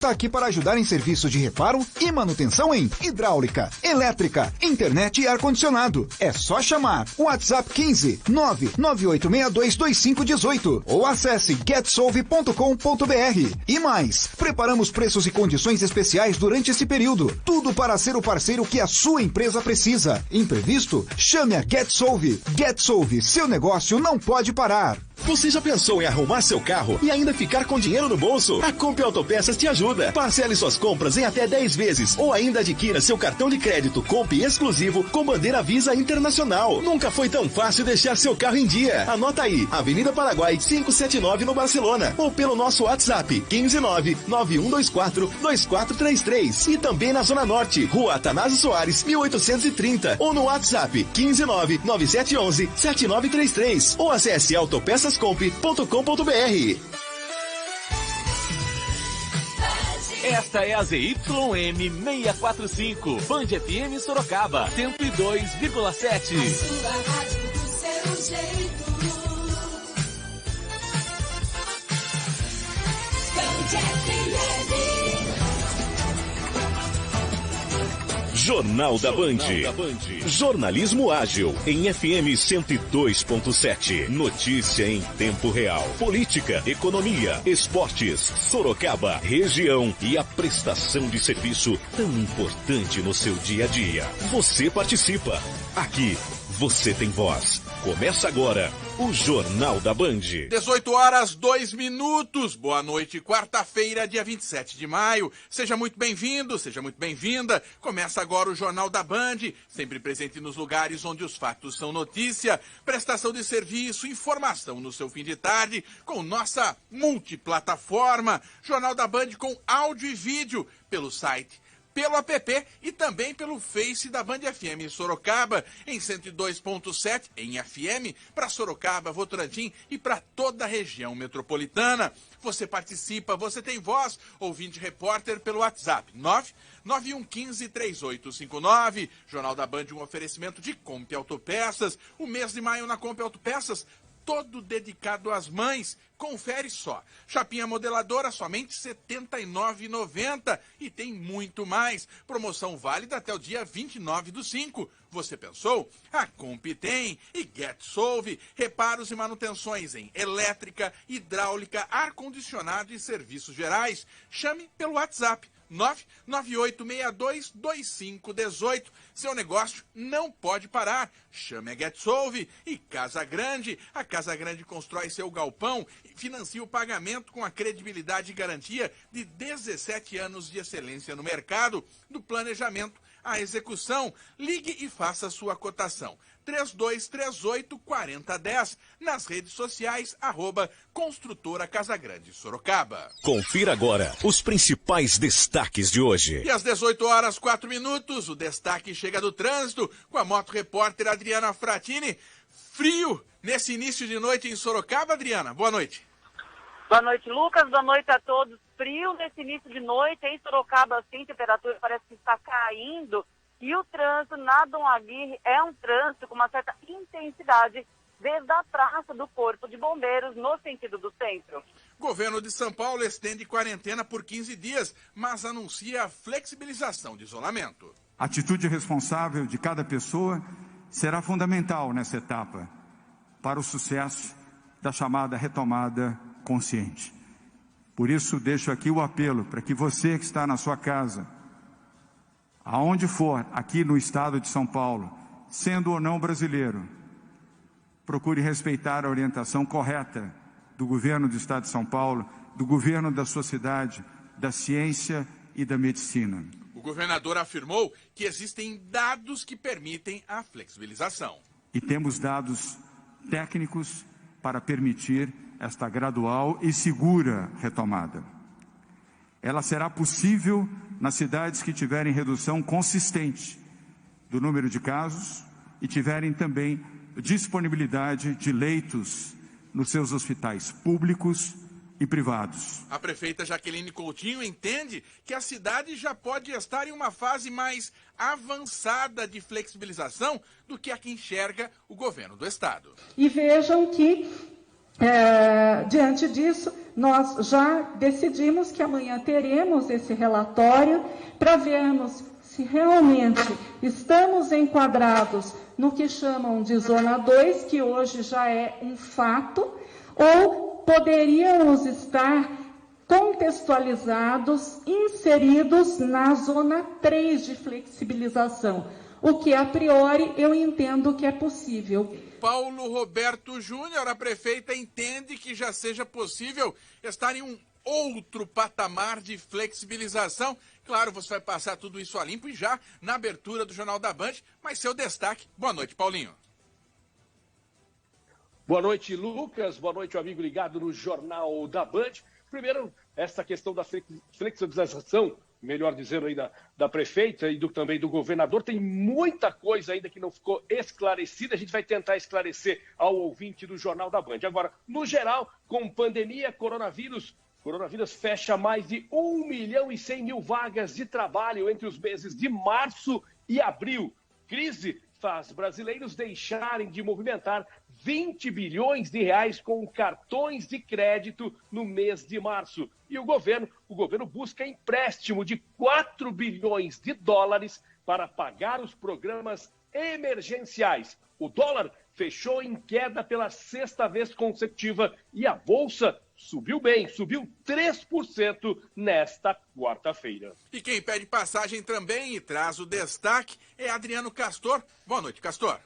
Está aqui para ajudar em serviço de reparo e manutenção em hidráulica, elétrica, internet e ar-condicionado. É só chamar. WhatsApp 15 998622518 ou acesse getsolve.com.br. E mais, preparamos preços e condições especiais durante esse período. Tudo para ser o parceiro que a sua empresa precisa. Imprevisto? Chame a GetSolve. GetSolve, seu negócio não pode parar. Você já pensou em arrumar seu carro e ainda ficar com dinheiro no bolso? A Comp Autopeças te ajuda. Parcele suas compras em até 10 vezes ou ainda adquira seu cartão de crédito Comp exclusivo com bandeira Visa Internacional. Nunca foi tão fácil deixar seu carro em dia. Anota aí, Avenida Paraguai 579 no Barcelona ou pelo nosso WhatsApp 15991242433 e também na Zona Norte, Rua Atanásio Soares 1830 ou no WhatsApp 15997117933 ou acesse autopeçascomp.com.br. Esta é a ZYM 645, Band FM Sorocaba, 102,7. A sua rádio do seu jeito. Band FM. Jornal da Band. Jornalismo ágil em FM 102.7. Notícia em tempo real. Política, economia, esportes, Sorocaba, região e a prestação de serviço tão importante no seu dia a dia. Você participa. Aqui você tem voz. Começa agora o Jornal da Band. 18h02. Boa noite, quarta-feira, dia 27 de maio. Seja muito bem-vindo, seja muito bem-vinda. Começa agora o Jornal da Band, sempre presente nos lugares onde os fatos são notícia. Prestação de serviço, informação no seu fim de tarde, com nossa multiplataforma. Jornal da Band com áudio e vídeo pelo site, pelo app e também pelo Face da Band FM Sorocaba, em 102.7 em FM, para Sorocaba, Votorantim e para toda a região metropolitana. Você participa, você tem voz, ouvinte repórter pelo WhatsApp, 991153859. Jornal da Band, um oferecimento de Comp Autopeças. O mês de maio na Comp Autopeças, todo dedicado às mães. Confere só. Chapinha modeladora, somente R$ 79,90. E tem muito mais. Promoção válida até o dia 29/5. Você pensou? A Comp tem. E GetSolve. Reparos e manutenções em elétrica, hidráulica, ar-condicionado e serviços gerais. Chame pelo WhatsApp 998622518. Seu negócio não pode parar. Chame a GetSolve. E Casa Grande. A Casa Grande constrói seu galpão e financia o pagamento com a credibilidade e garantia de 17 anos de excelência no mercado, do planejamento à execução. Ligue e faça sua cotação. 3238-4010. Nas redes sociais, @Construtora Casagrande Sorocaba. Confira agora os principais destaques de hoje. E às 18h04, o destaque chega do trânsito com a moto repórter Adriana Fratini. Frio nesse início de noite em Sorocaba, Adriana. Boa noite. Boa noite, Lucas. Boa noite a todos. Frio nesse início de noite em Sorocaba, sim, temperatura parece que está caindo. E o trânsito na Dom Aguirre é um trânsito com uma certa intensidade desde a Praça do Corpo de Bombeiros, no sentido do centro. Governo de São Paulo estende quarentena por 15 dias, mas anuncia a flexibilização de isolamento. A atitude responsável de cada pessoa será fundamental nessa etapa para o sucesso da chamada retomada consciente. Por isso, deixo aqui o apelo para que você que está na sua casa, aonde for, aqui no estado de São Paulo, sendo ou não brasileiro, procure respeitar a orientação correta do governo do estado de São Paulo, do governo da sua cidade, da ciência e da medicina. O governador afirmou que existem dados que permitem a flexibilização. E temos dados técnicos para permitir esta gradual e segura retomada. Ela será possível nas cidades que tiverem redução consistente do número de casos e tiverem também disponibilidade de leitos nos seus hospitais públicos e privados. A prefeita Jaqueline Coutinho entende que a cidade já pode estar em uma fase mais avançada de flexibilização do que a que enxerga o governo do estado. E vejam que Diante disso, nós já decidimos que amanhã teremos esse relatório para vermos se realmente estamos enquadrados no que chamam de Zona 2, que hoje já é um fato, ou poderíamos estar contextualizados, inseridos na Zona 3 de flexibilização, o que a priori eu entendo que é possível. Paulo Roberto Júnior, a prefeita entende que já seja possível estar em um outro patamar de flexibilização. Claro, você vai passar tudo isso a limpo e já na abertura do Jornal da Band, mas seu destaque. Boa noite, Paulinho. Boa noite, Lucas. Boa noite, amigo ligado no Jornal da Band. Primeiro, essa questão da flexibilização, melhor dizendo, aí da prefeita e também do governador, tem muita coisa ainda que não ficou esclarecida. A gente vai tentar esclarecer ao ouvinte do Jornal da Band. Agora, no geral, com pandemia, coronavírus fecha mais de 1.100.000 vagas de trabalho entre os meses de março e abril. Crise faz brasileiros deixarem de movimentar 20 bilhões de reais com cartões de crédito no mês de março. E o governo busca empréstimo de 4 bilhões de dólares para pagar os programas emergenciais. O dólar fechou em queda pela sexta vez consecutiva e a Bolsa subiu bem, subiu 3% nesta quarta-feira. E quem pede passagem também e traz o destaque é Adriano Castor. Boa noite, Castor.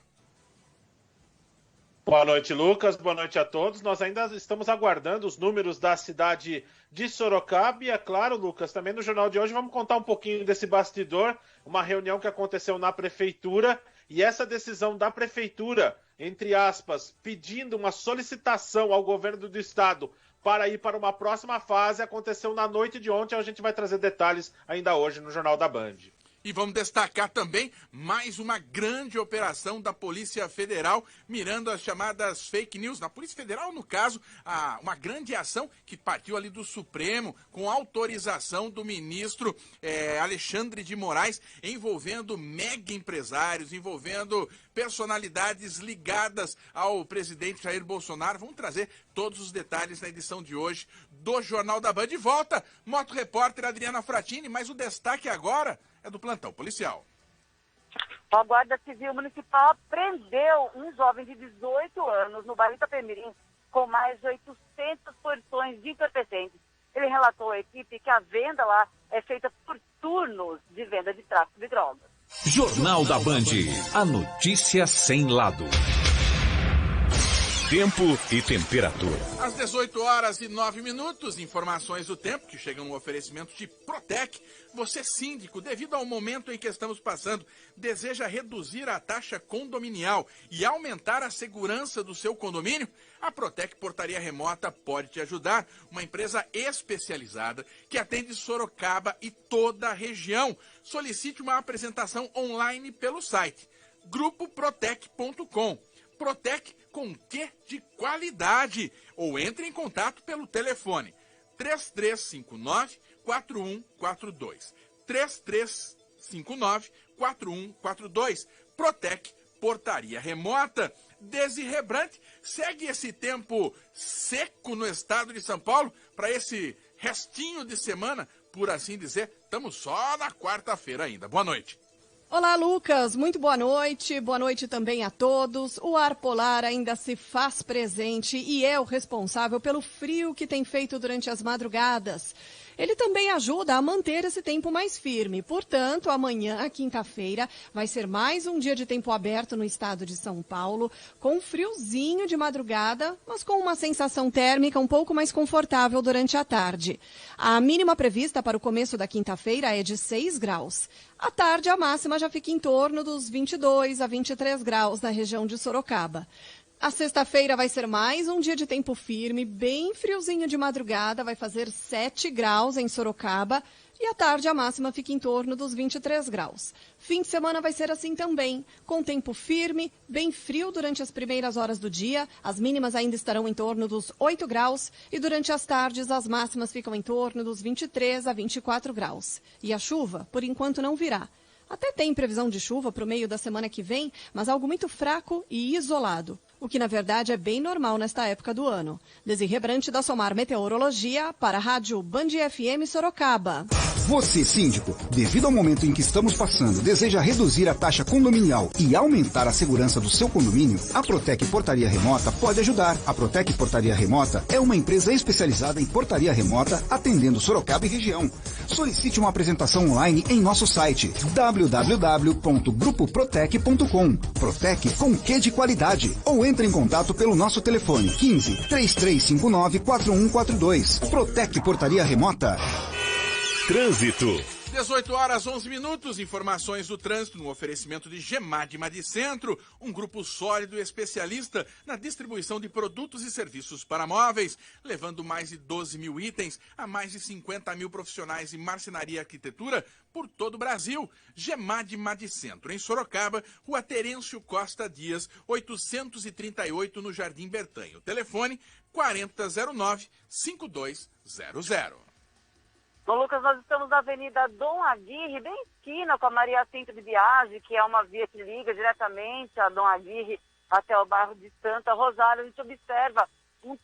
Boa noite, Lucas. Boa noite a todos. Nós ainda estamos aguardando os números da cidade de Sorocaba e, é claro, Lucas, também no jornal de hoje vamos contar um pouquinho desse bastidor, uma reunião que aconteceu na prefeitura e essa decisão da prefeitura, entre aspas, pedindo uma solicitação ao governo do estado para ir para uma próxima fase, aconteceu na noite de ontem. A gente vai trazer detalhes ainda hoje no Jornal da Band. E vamos destacar também mais uma grande operação da Polícia Federal, mirando as chamadas fake news. Na Polícia Federal, no caso, uma grande ação que partiu ali do Supremo, com autorização do ministro Alexandre de Moraes, envolvendo mega empresários, envolvendo personalidades ligadas ao presidente Jair Bolsonaro. Vamos trazer todos os detalhes na edição de hoje do Jornal da Band. De volta, Moto Repórter Adriana Fratini, mas o destaque agora é do plantão policial. A Guarda Civil Municipal prendeu um jovem de 18 anos no bairro Itapemirim com mais de 800 porções de entorpecentes. Ele relatou à equipe que a venda lá é feita por turnos de venda de tráfico de drogas. Jornal da Band. A notícia sem lado. Tempo e temperatura. Às 18h09, informações do tempo que chegam no oferecimento de Protec. Você, síndico, devido ao momento em que estamos passando, deseja reduzir a taxa condominial e aumentar a segurança do seu condomínio? A Protec Portaria Remota pode te ajudar. Uma empresa especializada que atende Sorocaba e toda a região. Solicite uma apresentação online pelo site grupoprotec.com. Protec com Q de qualidade. Ou entre em contato pelo telefone 3359-4142. 3359-4142. Protec Portaria Remota. Desirê Brant, segue esse tempo seco no estado de São Paulo para esse restinho de semana, por assim dizer. Estamos só na quarta-feira ainda. Boa noite. Olá, Lucas. Muito boa noite. Boa noite também a todos. O ar polar ainda se faz presente e é o responsável pelo frio que tem feito durante as madrugadas. Ele também ajuda a manter esse tempo mais firme. Portanto, amanhã, quinta-feira, vai ser mais um dia de tempo aberto no estado de São Paulo, com friozinho de madrugada, mas com uma sensação térmica um pouco mais confortável durante a tarde. A mínima prevista para o começo da quinta-feira é de 6 graus. À tarde, a máxima já fica em torno dos 22 a 23 graus na região de Sorocaba. A sexta-feira vai ser mais um dia de tempo firme, bem friozinho de madrugada, vai fazer 7 graus em Sorocaba e à tarde a máxima fica em torno dos 23 graus. Fim de semana vai ser assim também, com tempo firme, bem frio durante as primeiras horas do dia, as mínimas ainda estarão em torno dos 8 graus e durante as tardes as máximas ficam em torno dos 23 a 24 graus. E a chuva, por enquanto, não virá. Até tem previsão de chuva para o meio da semana que vem, mas algo muito fraco e isolado. o que na verdade é bem normal nesta época do ano. Desirê Brant da Somar Meteorologia para a Rádio Band FM Sorocaba. Você, síndico, devido ao momento em que estamos passando, deseja reduzir a taxa condominial e aumentar a segurança do seu condomínio? A Protec Portaria Remota pode ajudar. A Protec Portaria Remota é uma empresa especializada em portaria remota, atendendo Sorocaba e região. Solicite uma apresentação online em nosso site www.grupoprotec.com. Protec com Q de qualidade. Ou entre em contato pelo nosso telefone 15 3359 4142. Protec Portaria Remota. Trânsito. 18 horas 11 minutos, informações do trânsito no oferecimento de Gemad Madicentro, um grupo sólido e especialista na distribuição de produtos e serviços para móveis, levando mais de 12 mil itens a mais de 50 mil profissionais em marcenaria e arquitetura por todo o Brasil. Gemad Madicentro, em Sorocaba, Rua Terêncio Costa Dias, 838 no Jardim Bertanho. Telefone 4009-5200. Bom, Lucas, nós estamos na Avenida Dom Aguirre, bem esquina com a Maria Cinto de Biagi, que é uma via que liga diretamente a Dom Aguirre até o bairro de Santa Rosália. A gente observa um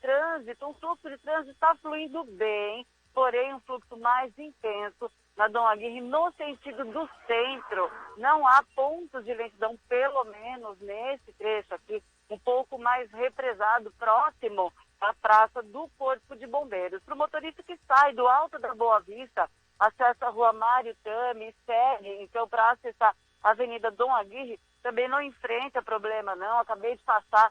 fluxo de trânsito está fluindo bem, porém um fluxo mais intenso na Dom Aguirre no sentido do centro. Não há pontos de lentidão, pelo menos nesse trecho aqui, um pouco mais represado, próximo à Praça do Corpo de Bombeiros. Para o motorista que sai do Alto da Boa Vista, acessa a Rua Mário Tami e segue, então, para acessar a Avenida Dom Aguirre, também não enfrenta problema, não. Acabei de passar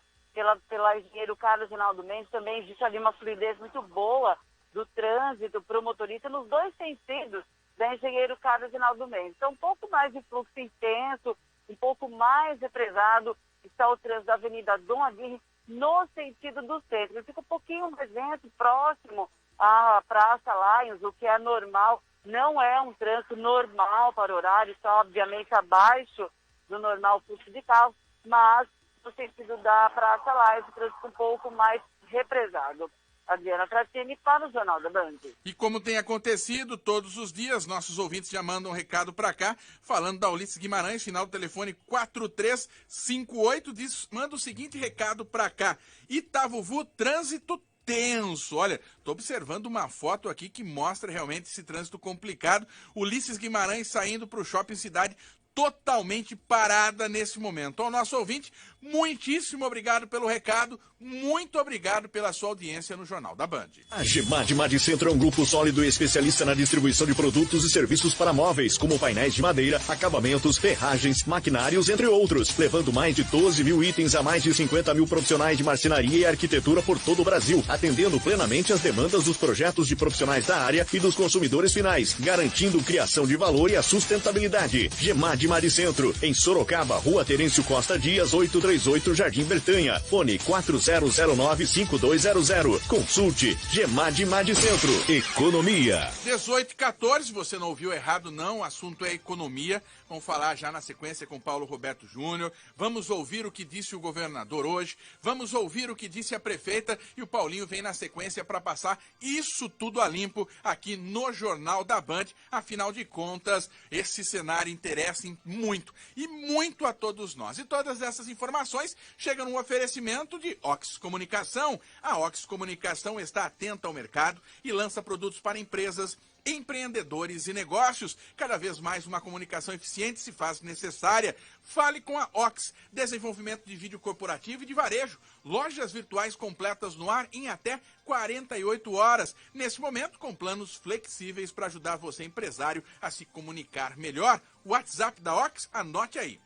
pela Engenheiro Carlos Rinaldo Mendes, também existe ali uma fluidez muito boa do trânsito para o motorista nos dois sentidos da Engenheiro Carlos Rinaldo Mendes. Então, um pouco mais de fluxo intenso, um pouco mais represado está o trânsito da Avenida Dom Aguirre no sentido do centro. Ele fica um pouquinho mais dentro, próximo à Praça Lions, o que é normal. Não é um trânsito normal para o horário, está obviamente abaixo do normal fluxo de carro, mas no sentido da Praça Lions, o trânsito um pouco mais represado. Adriana Tratini para o Jornal da Band. E como tem acontecido todos os dias, nossos ouvintes já mandam um recado para cá, falando da Ulisses Guimarães, final do telefone 4358, manda o seguinte recado para cá: Itavuvu, trânsito tenso. Olha, tô observando uma foto aqui que mostra realmente esse trânsito complicado. Ulisses Guimarães saindo para o Shopping Cidade, totalmente parada nesse momento. Ao nosso ouvinte, muitíssimo obrigado pelo recado, muito obrigado pela sua audiência no Jornal da Band. A Gemad Madicentro é um grupo sólido e especialista na distribuição de produtos e serviços para móveis, como painéis de madeira, acabamentos, ferragens, maquinários, entre outros, levando mais de 12 mil itens a mais de 50 mil profissionais de marcenaria e arquitetura por todo o Brasil, atendendo plenamente as demandas dos projetos de profissionais da área e dos consumidores finais, garantindo criação de valor e a sustentabilidade. Gemad Madicentro, em Sorocaba, Rua Terêncio Costa Dias, 838, Jardim Bertanha. Fone 4009-5200. Consulte Gemad Madicentro. Economia. 18h14, você não ouviu errado não, o assunto é economia. Vamos falar já na sequência com Paulo Roberto Júnior. Vamos ouvir o que disse o governador hoje. Vamos ouvir o que disse a prefeita. E o Paulinho vem na sequência para passar isso tudo a limpo aqui no Jornal da Band. Afinal de contas, esse cenário interessa muito e muito a todos nós. E todas essas informações chegam num oferecimento de Ox Comunicação. A Ox Comunicação está atenta ao mercado e lança produtos para empresas, empreendedores e negócios. Cada vez mais uma comunicação eficiente se faz necessária. Fale com a Ox. Desenvolvimento de vídeo corporativo e de varejo. Lojas virtuais completas no ar em até 48 horas. Nesse momento, com planos flexíveis para ajudar você, empresário, a se comunicar melhor. O WhatsApp da Ox, anote aí.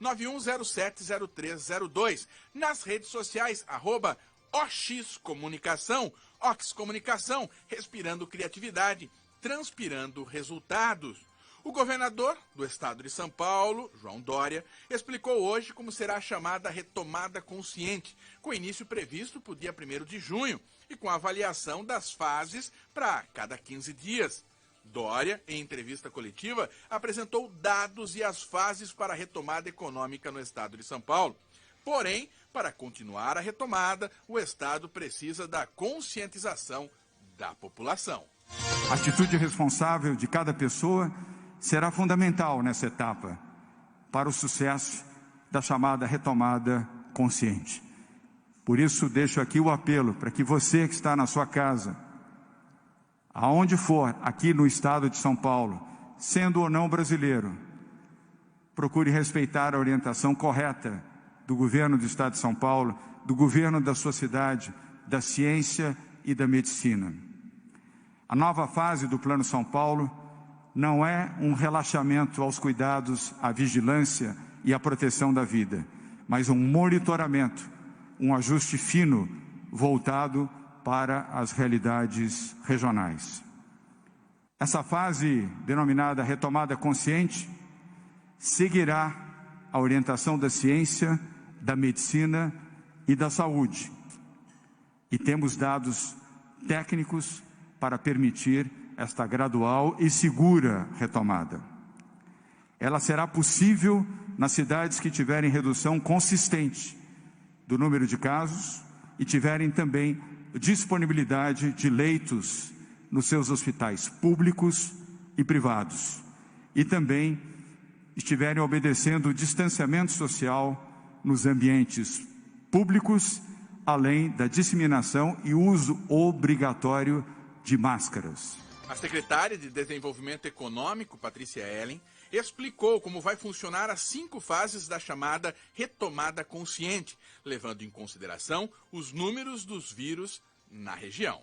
991070302. Nas redes sociais, @OX Comunicação. Ox Comunicação, respirando criatividade, transpirando resultados. O governador do estado de São Paulo, João Dória, explicou hoje como será a chamada retomada consciente, com início previsto para o dia 1º de junho e com avaliação das fases para cada 15 dias. Dória, em entrevista coletiva, apresentou dados e as fases para a retomada econômica no estado de São Paulo. Porém, para continuar a retomada, o Estado precisa da conscientização da população. A atitude responsável de cada pessoa será fundamental nessa etapa para o sucesso da chamada retomada consciente. Por isso, deixo aqui o apelo para que você que está na sua casa, aonde for, aqui no estado de São Paulo, sendo ou não brasileiro, procure respeitar a orientação correta do governo do estado de São Paulo, do governo da sua cidade, da ciência e da medicina. A nova fase do Plano São Paulo não é um relaxamento aos cuidados, à vigilância e à proteção da vida, mas um monitoramento, um ajuste fino voltado para as realidades regionais. Essa fase, denominada retomada consciente, seguirá a orientação da ciência, da medicina e da saúde. E temos dados técnicos para permitir esta gradual e segura retomada. Ela será possível nas cidades que tiverem redução consistente do número de casos e tiverem também disponibilidade de leitos nos seus hospitais públicos e privados, e também estiverem obedecendo o distanciamento social nos ambientes públicos, além da disseminação e uso obrigatório de máscaras. A secretária de Desenvolvimento Econômico, Patrícia Ellen, explicou como vai funcionar as 5 fases da chamada retomada consciente, levando em consideração os números dos vírus na região.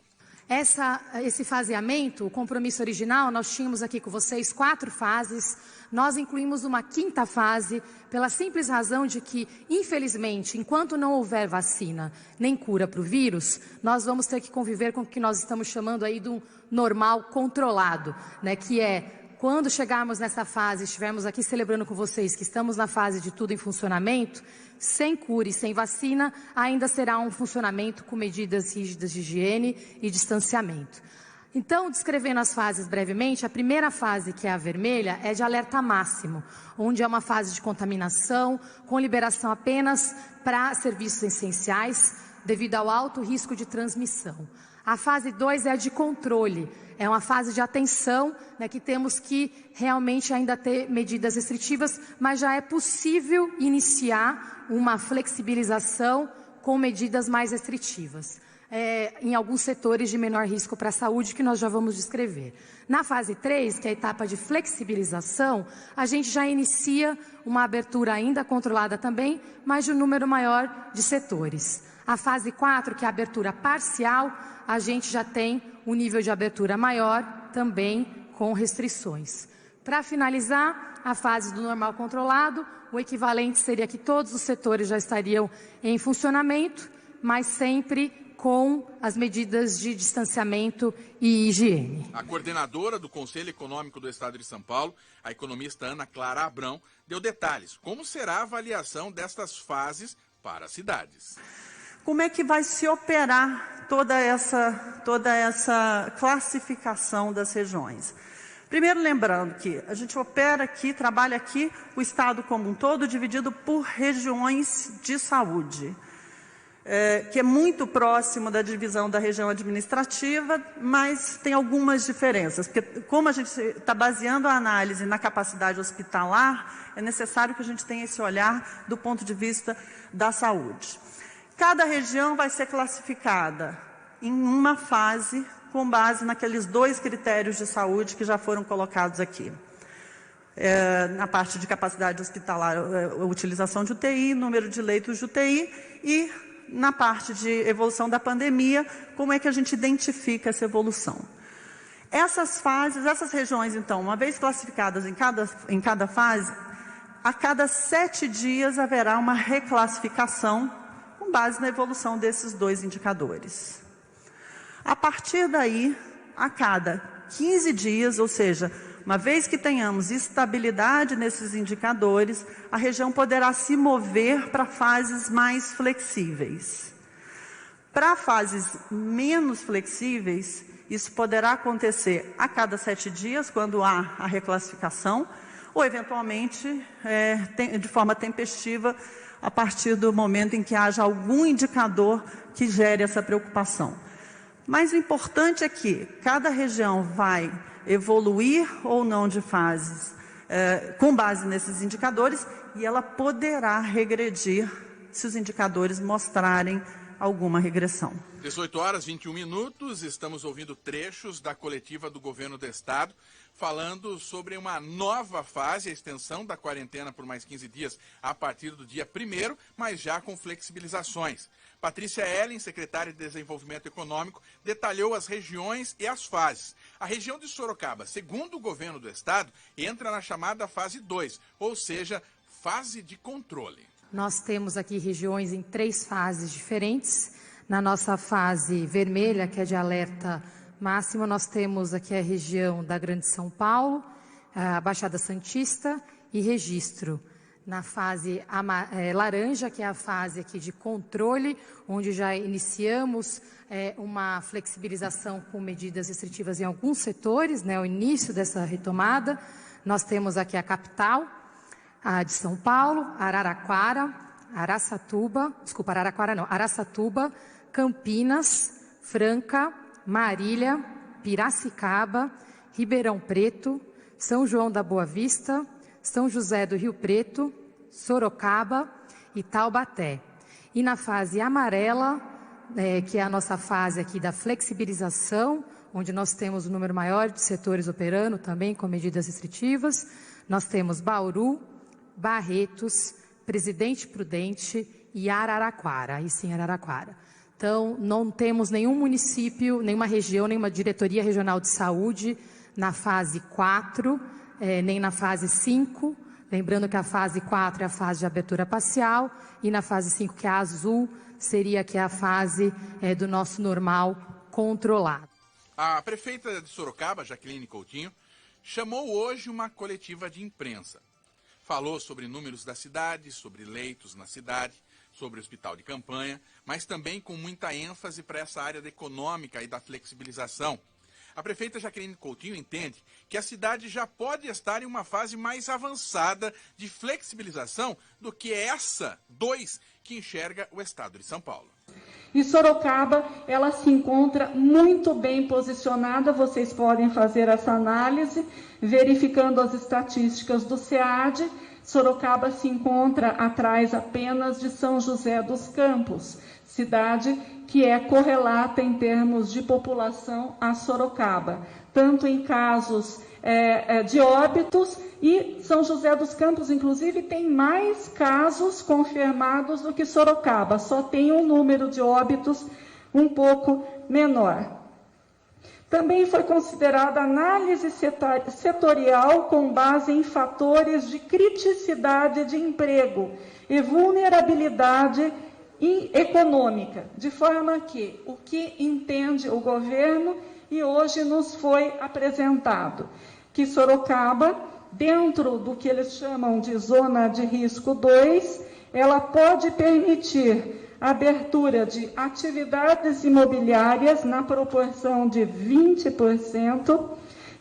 Esse faseamento, o compromisso original, nós tínhamos aqui com vocês 4 fases, nós incluímos uma 5ª fase, pela simples razão de que, infelizmente, enquanto não houver vacina nem cura para o vírus, nós vamos ter que conviver com o que nós estamos chamando aí de um normal controlado, né, que é, quando chegarmos nessa fase, estivermos aqui celebrando com vocês que estamos na fase de tudo em funcionamento, sem cura e sem vacina, ainda será um funcionamento com medidas rígidas de higiene e distanciamento. Então, descrevendo as fases brevemente, a primeira fase, que é a vermelha, é de alerta máximo, onde é uma fase de contaminação, com liberação apenas para serviços essenciais, devido ao alto risco de transmissão. A fase 2 é a de controle, é uma fase de atenção, né, que temos que realmente ainda ter medidas restritivas, mas já é possível iniciar uma flexibilização com medidas mais restritivas. Em alguns setores de menor risco para a saúde, que nós já vamos descrever. Na fase 3, que é a etapa de flexibilização, a gente já inicia uma abertura ainda controlada também, mas de um número maior de setores. A fase 4, que é a abertura parcial, a gente já tem um nível de abertura maior, também com restrições. Para finalizar, a fase do normal controlado, o equivalente seria que todos os setores já estariam em funcionamento, mas sempre com as medidas de distanciamento e higiene. A coordenadora do Conselho Econômico do Estado de São Paulo, a economista Ana Clara Abrão, deu detalhes. Como será a avaliação destas fases para as cidades? Como é que vai se operar toda essa classificação das regiões? Primeiro, lembrando que a gente opera aqui, trabalha aqui, o Estado como um todo, dividido por regiões de saúde. Que é muito próximo da divisão da região administrativa, mas tem algumas diferenças, porque como a gente está baseando a análise na capacidade hospitalar, é necessário que a gente tenha esse olhar do ponto de vista da saúde. Cada região vai ser classificada em uma fase com base naqueles 2 critérios de saúde que já foram colocados aqui. Na parte de capacidade hospitalar, a utilização de UTI, número de leitos de UTI e na parte de evolução da pandemia, como é que a gente identifica essa evolução. Essas fases, essas regiões, então, uma vez classificadas em cada fase, a cada 7 dias haverá uma reclassificação com base na evolução desses 2 indicadores. A partir daí, a cada 15 dias, ou seja, uma vez que tenhamos estabilidade nesses indicadores, a região poderá se mover para fases mais flexíveis. Para fases menos flexíveis, isso poderá acontecer a cada 7 dias, quando há a reclassificação, ou eventualmente de forma tempestiva, a partir do momento em que haja algum indicador que gere essa preocupação. Mas o importante é que cada região vai evoluir ou não de fases com base nesses indicadores, e ela poderá regredir se os indicadores mostrarem alguma regressão. 18 horas, 21 minutos, estamos ouvindo trechos da coletiva do governo do estado, falando sobre uma nova fase, a extensão da quarentena por mais 15 dias a partir do dia 1º, mas já com flexibilizações. Patrícia Ellen, secretária de Desenvolvimento Econômico, detalhou as regiões e as fases. A região de Sorocaba, segundo o governo do estado, entra na chamada fase 2, ou seja, fase de controle. Nós temos aqui regiões em 3 fases diferentes. Na nossa fase vermelha, que é de alerta máximo, nós temos aqui a região da Grande São Paulo, a Baixada Santista e Registro. Na fase laranja, que é a fase aqui de controle, onde já iniciamos uma flexibilização com medidas restritivas em alguns setores, né, o início dessa retomada. Nós temos aqui a capital, a de São Paulo, Araçatuba, Campinas, Franca, Marília, Piracicaba, Ribeirão Preto, São João da Boa Vista, São José do Rio Preto, Sorocaba e Taubaté. E na fase amarela, que é a nossa fase aqui da flexibilização, onde nós temos um número maior de setores operando também com medidas restritivas, nós temos Bauru, Barretos, Presidente Prudente e Araraquara, aí sim Araraquara. Então, não temos nenhum município, nenhuma região, nenhuma diretoria regional de saúde na fase 4, nem na fase 5. Lembrando que a fase 4 é a fase de abertura parcial e na fase 5, que é a azul, seria que é a fase do nosso normal controlado. A prefeita de Sorocaba, Jaqueline Coutinho, chamou hoje uma coletiva de imprensa. Falou sobre números da cidade, sobre leitos na cidade, sobre o hospital de campanha, mas também com muita ênfase para essa área da econômica e da flexibilização. A prefeita Jaqueline Coutinho entende que a cidade já pode estar em uma fase mais avançada de flexibilização do que essa 2 que enxerga o estado de São Paulo. E Sorocaba, ela se encontra muito bem posicionada, vocês podem fazer essa análise, verificando as estatísticas do SEAD. Sorocaba se encontra atrás apenas de São José dos Campos, cidade que é correlata em termos de população a Sorocaba, tanto em casos de óbitos, e São José dos Campos, inclusive, tem mais casos confirmados do que Sorocaba, só tem um número de óbitos um pouco menor. Também foi considerada análise setorial com base em fatores de criticidade de emprego e vulnerabilidade econômica, de forma que o que entende o governo e hoje nos foi apresentado, que Sorocaba, dentro do que eles chamam de zona de risco 2, ela pode permitir a abertura de atividades imobiliárias na proporção de 20%,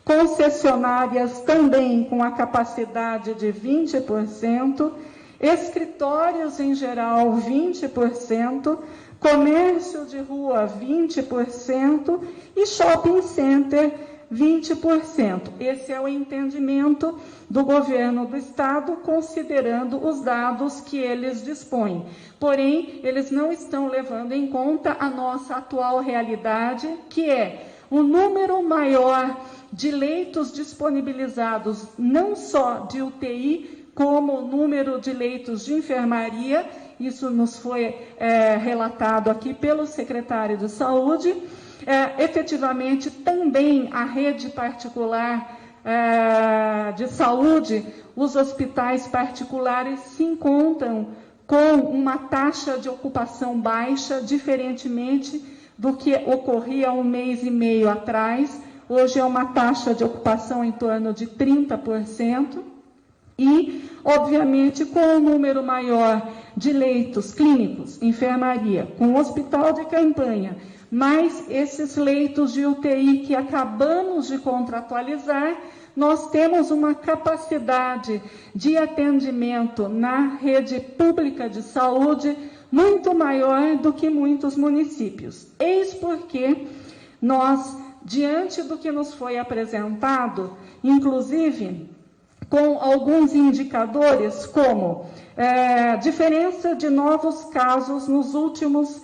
concessionárias também com a capacidade de 20%, escritórios em geral 20%, comércio de rua 20% e shopping center 20%. Esse é o entendimento do governo do estado, considerando os dados que eles dispõem. Porém, eles não estão levando em conta a nossa atual realidade, que é o número maior de leitos disponibilizados, não só de UTI, como o número de leitos de enfermaria. Isso nos foi relatado aqui pelo secretário de Saúde. Efetivamente, também a rede particular de saúde, os hospitais particulares se encontram com uma taxa de ocupação baixa, diferentemente do que ocorria 1 mês e meio atrás. Hoje é uma taxa de ocupação em torno de 30%. E, obviamente, com um número maior de leitos clínicos, enfermaria, com hospital de campanha, mas esses leitos de UTI que acabamos de contratualizar, nós temos uma capacidade de atendimento na rede pública de saúde muito maior do que muitos municípios. Eis porque nós, diante do que nos foi apresentado, inclusive com alguns indicadores, como diferença de novos casos nos últimos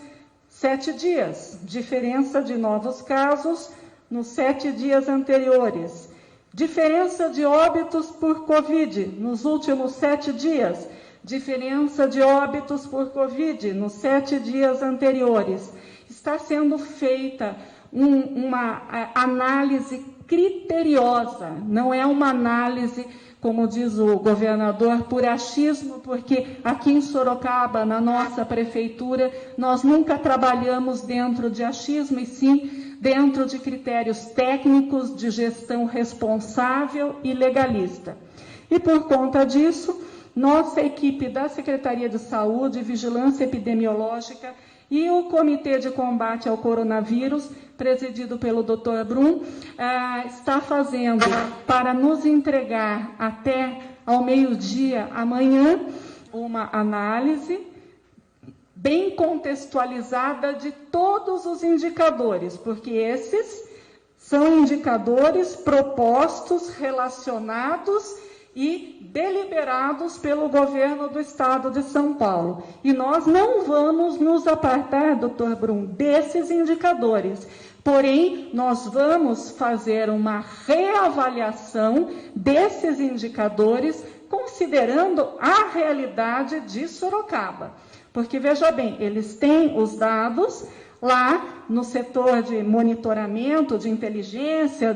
7 dias, diferença de novos casos nos 7 dias anteriores. Diferença de óbitos por Covid nos últimos 7 dias. Diferença de óbitos por Covid nos 7 dias anteriores. Está sendo feita uma análise criteriosa, não é uma análise, como diz o governador, por achismo, porque aqui em Sorocaba, na nossa prefeitura, nós nunca trabalhamos dentro de achismo, e sim dentro de critérios técnicos de gestão responsável e legalista. E por conta disso, nossa equipe da Secretaria de Saúde e Vigilância Epidemiológica e o Comitê de Combate ao Coronavírus, presidido pelo Dr. Brum, está fazendo para nos entregar até ao meio-dia amanhã uma análise bem contextualizada de todos os indicadores, porque esses são indicadores propostos, relacionados e deliberados pelo governo do estado de São Paulo. E nós não vamos nos apartar, doutor Brum, desses indicadores. Porém, nós vamos fazer uma reavaliação desses indicadores, considerando a realidade de Sorocaba. Porque, veja bem, eles têm os dados lá no setor de monitoramento, de inteligência,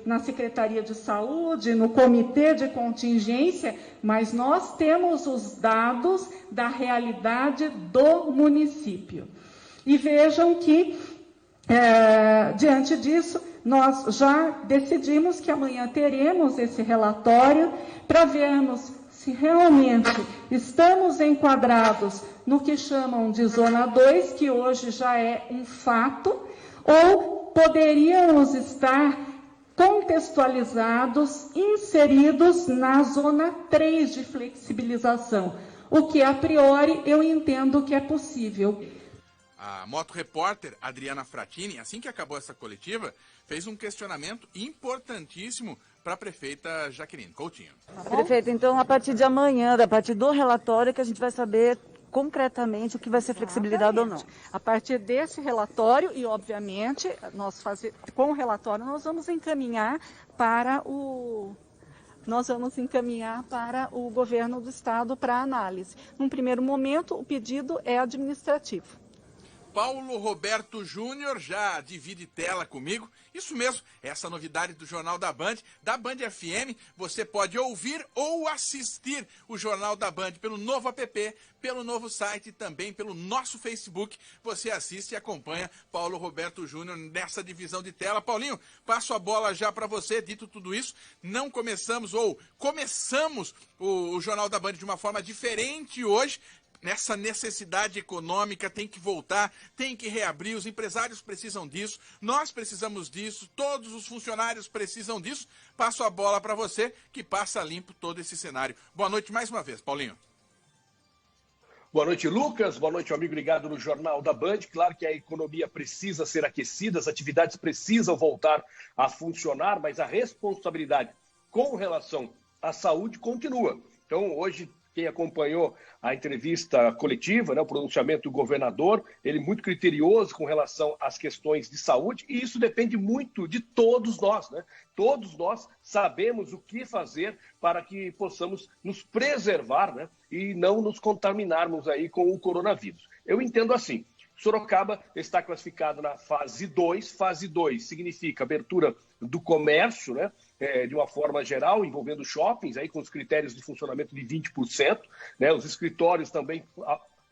na Secretaria de Saúde, no Comitê de Contingência, mas nós temos os dados da realidade do município. E vejam que, diante disso, nós já decidimos que amanhã teremos esse relatório para vermos se realmente estamos enquadrados no que chamam de Zona 2, que hoje já é um fato, ou poderíamos estar contextualizados, inseridos na Zona 3 de flexibilização, o que, a priori, eu entendo que é possível. A Moto Repórter Adriana Fratini, assim que acabou essa coletiva, fez um questionamento importantíssimo para a prefeita Jaqueline Coutinho. Prefeita, então, a partir de amanhã, a partir do relatório, que a gente vai saber concretamente o que vai ser flexibilidade ou não. A partir desse relatório, e obviamente, com o relatório, nós vamos encaminhar para o governo do estado para análise. Num primeiro momento, o pedido é administrativo. Paulo Roberto Júnior já divide tela comigo. Isso mesmo, essa novidade do Jornal da Band FM. Você pode ouvir ou assistir o Jornal da Band pelo novo app, pelo novo site e também pelo nosso Facebook. Você assiste e acompanha Paulo Roberto Júnior nessa divisão de tela. Paulinho, passo a bola já para você. Dito tudo isso, começamos o Jornal da Band de uma forma diferente hoje. Nessa necessidade econômica, tem que voltar, tem que reabrir, os empresários precisam disso, nós precisamos disso, todos os funcionários precisam disso. Passo a bola para você, que passa limpo todo esse cenário. Boa noite mais uma vez, Paulinho. Boa noite, Lucas. Boa noite, amigo ligado no Jornal da Band. Claro que a economia precisa ser aquecida, as atividades precisam voltar a funcionar, mas a responsabilidade com relação à saúde continua. Então, hoje, quem acompanhou a entrevista coletiva, o pronunciamento do governador, ele muito criterioso com relação às questões de saúde, e isso depende muito de todos nós, Todos nós sabemos o que fazer para que possamos nos preservar, e não nos contaminarmos aí com o coronavírus. Eu entendo assim. Sorocaba está classificado na fase 2. Fase 2 significa abertura do comércio, de uma forma geral, envolvendo shoppings, aí com os critérios de funcionamento de 20%. Os escritórios também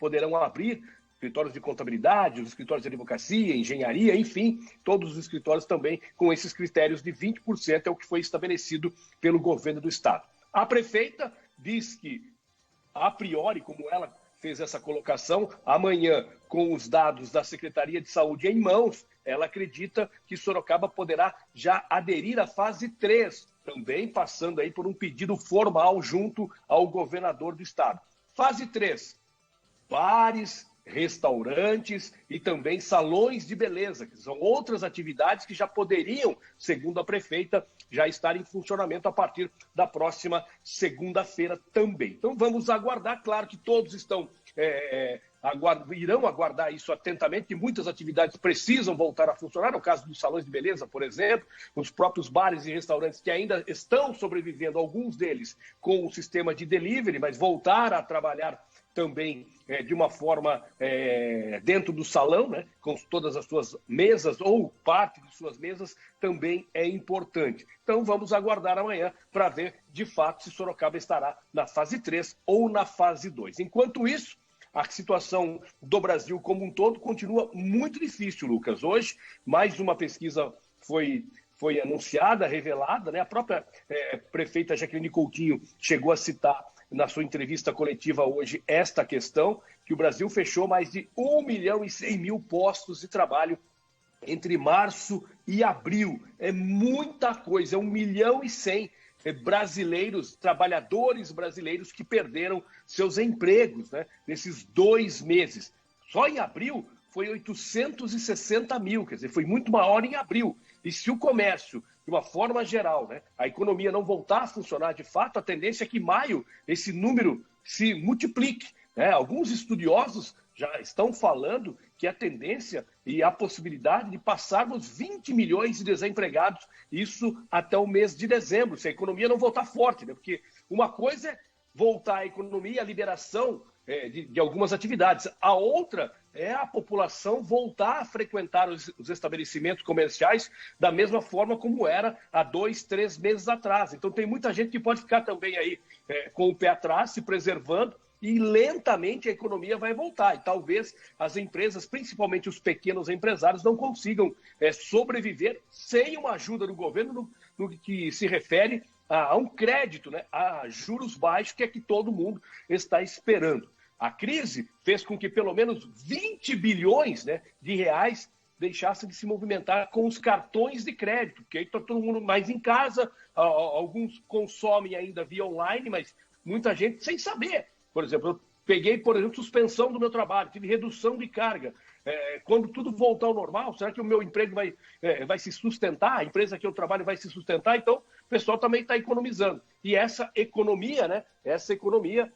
poderão abrir, escritórios de contabilidade, os escritórios de advocacia, engenharia, enfim, todos os escritórios também com esses critérios de 20%, é o que foi estabelecido pelo governo do estado. A prefeita diz que, a priori, como ela fez essa colocação, amanhã, com os dados da Secretaria de Saúde em mãos, ela acredita que Sorocaba poderá já aderir à fase 3, também passando aí por um pedido formal junto ao governador do estado. Fase 3, bares, restaurantes e também salões de beleza, que são outras atividades que já poderiam, segundo a prefeita, já estar em funcionamento a partir da próxima segunda-feira também. Então vamos aguardar, claro que todos estão irão aguardar isso atentamente, que muitas atividades precisam voltar a funcionar, no caso dos salões de beleza, por exemplo, os próprios bares e restaurantes que ainda estão sobrevivendo, alguns deles com o sistema de delivery, mas voltar a trabalhar também de uma forma dentro do salão, né, com todas as suas mesas ou parte de suas mesas, também é importante. Então vamos aguardar amanhã para ver de fato se Sorocaba estará na fase 3 ou na fase 2. Enquanto isso, a situação do Brasil como um todo continua muito difícil, Lucas. Hoje, mais uma pesquisa foi anunciada, revelada, né? A própria prefeita Jaqueline Coutinho chegou a citar na sua entrevista coletiva hoje esta questão, que o Brasil fechou mais de 1.100.000 postos de trabalho entre março e abril. É muita coisa, 1.100.000 brasileiros, trabalhadores brasileiros que perderam seus empregos, né, nesses 2 meses. Só em abril foi 860.000, quer dizer, foi muito maior em abril. E se o comércio, de uma forma geral, né, a economia não voltar a funcionar de fato, a tendência é que em maio esse número se multiplique, né? Alguns estudiosos já estão falando que a tendência e a possibilidade de passarmos 20 milhões de desempregados, isso até o mês de dezembro, se a economia não voltar forte, né? Porque uma coisa é voltar à economia, a liberação de algumas atividades. A outra é a população voltar a frequentar os estabelecimentos comerciais da mesma forma como era há 2, 3 meses atrás. Então tem muita gente que pode ficar também aí com o pé atrás, se preservando, e lentamente a economia vai voltar. E talvez as empresas, principalmente os pequenos empresários, não consigam sobreviver sem uma ajuda do governo no que se refere a um crédito, né, a juros baixos, que é que todo mundo está esperando. A crise fez com que pelo menos 20 bilhões, né, de reais deixassem de se movimentar com os cartões de crédito, porque aí está todo mundo mais em casa, alguns consomem ainda via online, mas muita gente sem saber. Por exemplo, eu peguei, por exemplo, suspensão do meu trabalho, tive redução de carga. Quando tudo voltar ao normal, será que o meu emprego vai se sustentar? A empresa que eu trabalho vai se sustentar? Então, o pessoal também está economizando. E essa economia, né? Essa economia...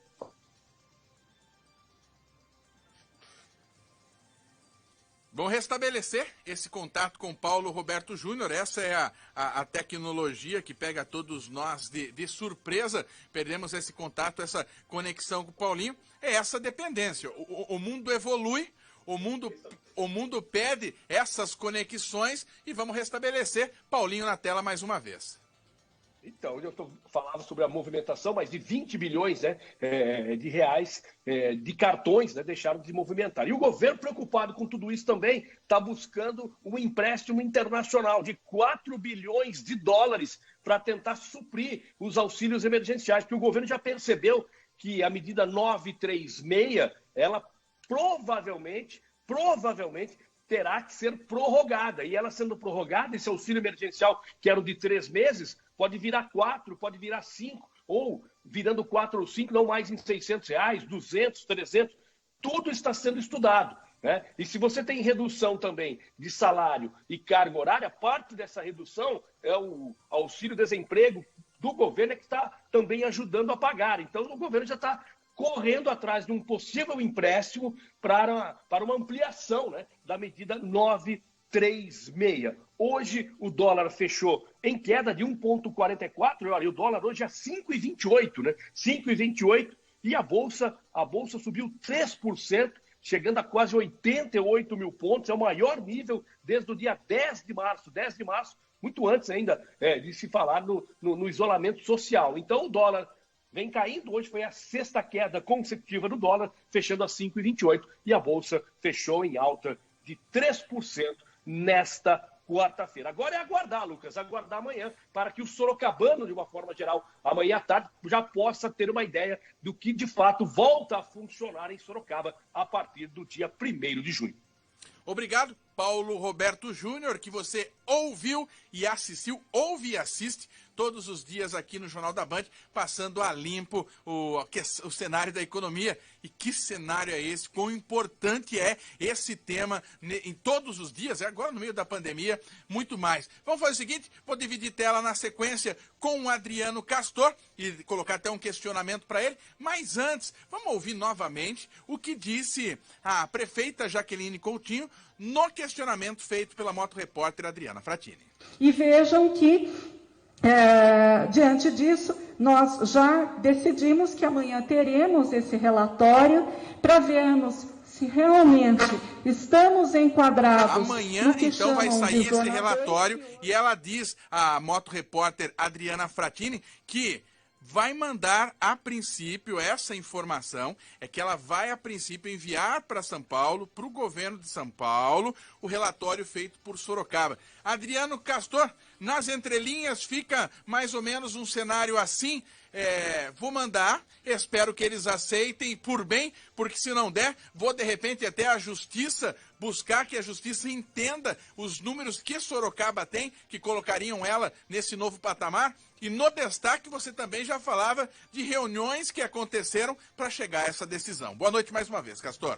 Vamos restabelecer esse contato com Paulo Roberto Júnior. Essa é a tecnologia que pega todos nós de surpresa. Perdemos esse contato, essa conexão com o Paulinho. É essa dependência. O mundo evolui, o mundo pede essas conexões e vamos restabelecer. Paulinho na tela mais uma vez. Então, eu falava sobre a movimentação, mas de 20 bilhões, né, de reais de cartões, né, deixaram de movimentar. E o governo, preocupado com tudo isso também, está buscando um empréstimo internacional de 4 bilhões de dólares para tentar suprir os auxílios emergenciais, porque o governo já percebeu que a medida 936, ela provavelmente terá que ser prorrogada. E ela sendo prorrogada, esse auxílio emergencial, que era o de 3 meses, pode virar 4, pode virar 5, ou virando 4 ou 5, não mais em R$600, 200, 300. Tudo está sendo estudado, né? E se você tem redução também de salário e carga horária, parte dessa redução é o auxílio-desemprego do governo que está também ajudando a pagar. Então, o governo já está correndo atrás de um possível empréstimo para uma ampliação, né, da medida 936. Hoje o dólar fechou em queda de 1,44, e o dólar hoje é 5,28, né? 5,28, e a bolsa subiu 3%, chegando a quase 88 mil pontos, é o maior nível desde o dia 10 de março, muito antes ainda de se falar no isolamento social. Então o dólar vem caindo, hoje foi a 6ª queda consecutiva do dólar, fechando a 5,28, e a Bolsa fechou em alta de 3% nesta quarta-feira. Agora é aguardar, Lucas, aguardar amanhã, para que o sorocabano, de uma forma geral, amanhã à tarde, já possa ter uma ideia do que, de fato, volta a funcionar em Sorocaba a partir do dia 1º de junho. Obrigado, Paulo Roberto Júnior, que você ouviu e assistiu, ouve e assiste todos os dias aqui no Jornal da Band, passando a limpo o cenário da economia. E que cenário é esse? Quão importante é esse tema em todos os dias, agora no meio da pandemia, muito mais. Vamos fazer o seguinte, vou dividir tela na sequência com o Adriano Castor e colocar até um questionamento para ele. Mas antes, vamos ouvir novamente o que disse a prefeita Jaqueline Coutinho no questionamento feito pela motorrepórter Adriana Fratini. E vejam que, diante disso, nós já decidimos que amanhã teremos esse relatório para vermos se realmente estamos enquadrados. Amanhã, então, vai sair esse relatório e ela diz, a motorrepórter Adriana Fratini, que vai mandar, a princípio, essa informação, é que ela vai, a princípio, enviar para São Paulo, para o governo de São Paulo, o relatório feito por Sorocaba. Adriano Castor, nas entrelinhas fica mais ou menos um cenário assim, vou mandar, espero que eles aceitem por bem, porque se não der, vou de repente até a justiça, buscar que a justiça entenda os números que Sorocaba tem, que colocariam ela nesse novo patamar. E no destaque você também já falava de reuniões que aconteceram para chegar a essa decisão. Boa noite mais uma vez, Castor.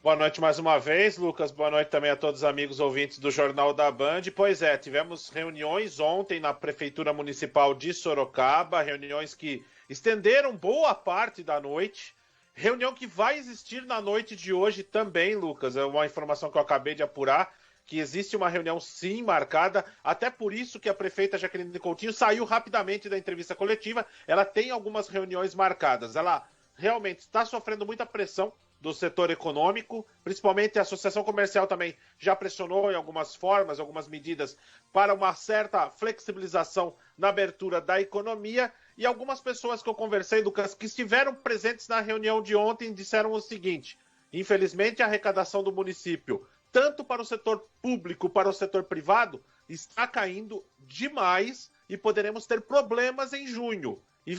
Boa noite mais uma vez, Lucas. Boa noite também a todos os amigos ouvintes do Jornal da Band. Pois é, tivemos reuniões ontem na Prefeitura Municipal de Sorocaba, reuniões que estenderam boa parte da noite. Reunião que vai existir na noite de hoje também, Lucas. É uma informação que eu acabei de apurar, que existe uma reunião sim marcada, até por isso que a prefeita Jaqueline Coutinho saiu rapidamente da entrevista coletiva. Ela tem algumas reuniões marcadas. Ela realmente está sofrendo muita pressão do setor econômico, principalmente a Associação Comercial também já pressionou em algumas formas, algumas medidas para uma certa flexibilização na abertura da economia, e algumas pessoas que eu conversei, Lucas, que estiveram presentes na reunião de ontem, disseram o seguinte: infelizmente a arrecadação do município, tanto para o setor público, para o setor privado, está caindo demais e poderemos ter problemas em junho, e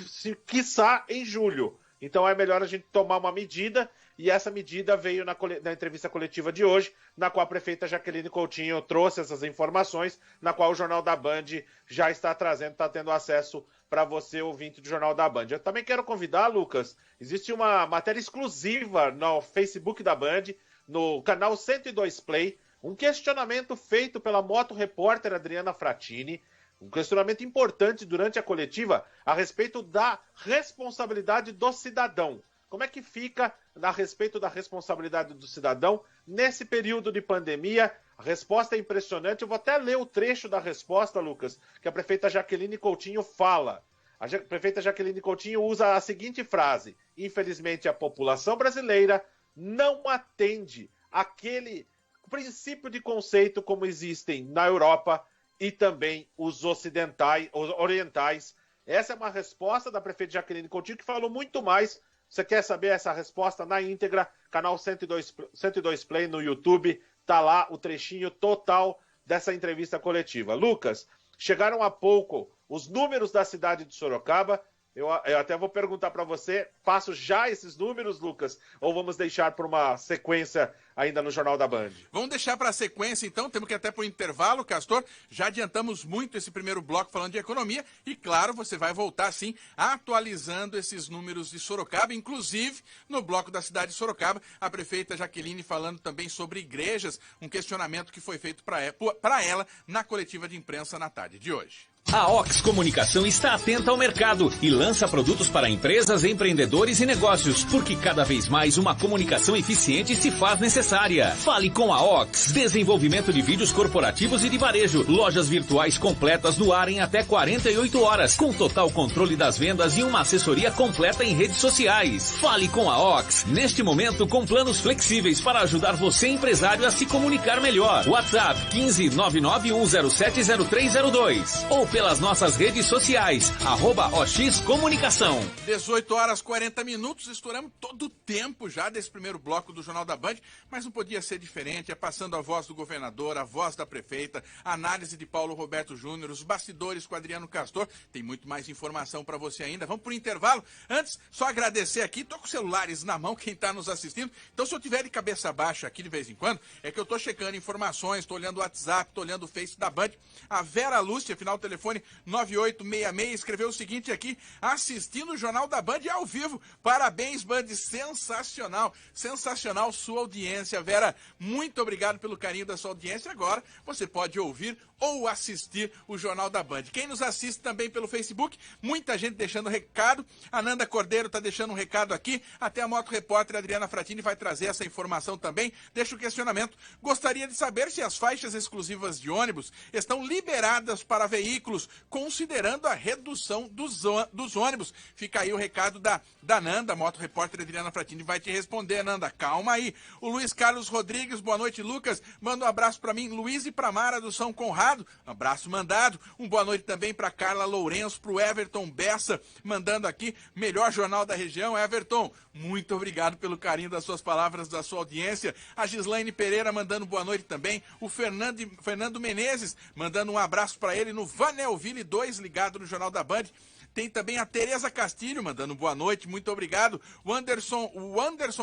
quiçá em julho. Então é melhor a gente tomar uma medida, e essa medida veio na entrevista coletiva de hoje, na qual a prefeita Jaqueline Coutinho trouxe essas informações, na qual o Jornal da Band já está trazendo, está tendo acesso para você, ouvinte do Jornal da Band. Eu também quero convidar, Lucas, existe uma matéria exclusiva no Facebook da Band, no canal 102 Play, um questionamento feito pela motorrepórter Adriana Fratini, um questionamento importante durante a coletiva a respeito da responsabilidade do cidadão. Como é que fica a respeito da responsabilidade do cidadão nesse período de pandemia? A resposta é impressionante. Eu vou até ler o trecho da resposta, Lucas, que a prefeita Jaqueline Coutinho fala. A prefeita Jaqueline Coutinho usa a seguinte frase: infelizmente a população brasileira não atende aquele princípio de conceito como existem na Europa e também os orientais. Essa é uma resposta da prefeita Jaqueline Coutinho, que falou muito mais. Você quer saber essa resposta na íntegra? Canal 102 Play no YouTube, tá lá o trechinho total dessa entrevista coletiva. Lucas, chegaram há pouco os números da cidade de Sorocaba. Eu até vou perguntar para você, passo já esses números, Lucas, ou vamos deixar para uma sequência ainda no Jornal da Band? Vamos deixar para a sequência, então, temos que ir até para o intervalo, Castor. Já adiantamos muito esse primeiro bloco falando de economia e, claro, você vai voltar, sim, atualizando esses números de Sorocaba, inclusive no bloco da cidade de Sorocaba, a prefeita Jaqueline falando também sobre igrejas, um questionamento que foi feito para ela na coletiva de imprensa na tarde de hoje. A Ox Comunicação está atenta ao mercado e lança produtos para empresas, empreendedores e negócios, porque cada vez mais uma comunicação eficiente se faz necessária. Fale com a Ox. Desenvolvimento de vídeos corporativos e de varejo. Lojas virtuais completas no ar em até 48 horas, com total controle das vendas e uma assessoria completa em redes sociais. Fale com a Ox, neste momento com planos flexíveis para ajudar você, empresário, a se comunicar melhor. WhatsApp 15 991070302 ou pelas nossas redes sociais, @OX Comunicação. 18h40, estouramos todo o tempo já desse primeiro bloco do Jornal da Band, mas não podia ser diferente, passando a voz do governador, a voz da prefeita, a análise de Paulo Roberto Júnior, os bastidores com Adriano Castor, tem muito mais informação para você ainda. Vamos pro intervalo. Antes, só agradecer aqui, tô com celulares na mão, quem tá nos assistindo, então se eu tiver de cabeça baixa aqui de vez em quando, é que eu tô checando informações, tô olhando o WhatsApp, tô olhando o Face da Band. A Vera Lúcia, final do telefone 9866, escreveu o seguinte aqui: assistindo o Jornal da Band ao vivo. Parabéns, Band, sensacional, sensacional sua audiência, Vera. Muito obrigado pelo carinho da sua audiência. Agora você pode ouvir ou assistir o Jornal da Band. Quem nos assiste também pelo Facebook, muita gente deixando recado. A Nanda Cordeiro está deixando um recado aqui. Até a Moto Repórter Adriana Fratini vai trazer essa informação também. Deixa o questionamento. Gostaria de saber se as faixas exclusivas de ônibus estão liberadas para veículos, considerando a redução dos ônibus. Fica aí o recado da Nanda. A Moto Repórter Adriana Fratini vai te responder, Nanda. Calma aí. O Luiz Carlos Rodrigues, boa noite, Lucas. Manda um abraço para mim, Luiz, e para Mara do São Conrado. Um abraço mandado. Um boa noite também para Carla Lourenço, para o Everton Bessa, mandando aqui, melhor jornal da região. Everton, muito obrigado pelo carinho das suas palavras, da sua audiência. A Gislaine Pereira mandando boa noite também. O Fernando Menezes mandando um abraço para ele no Vanelville 2, ligado no Jornal da Band. Tem também a Tereza Castilho mandando boa noite, muito obrigado. O Anderson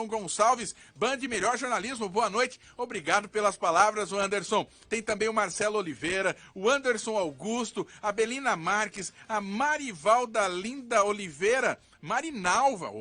Gonçalves, Band Melhor Jornalismo, boa noite. Obrigado pelas palavras, o Anderson. Tem também o Marcelo Oliveira, o Anderson Augusto, a Belina Marques, a Marivalda Linda Oliveira, Marinalva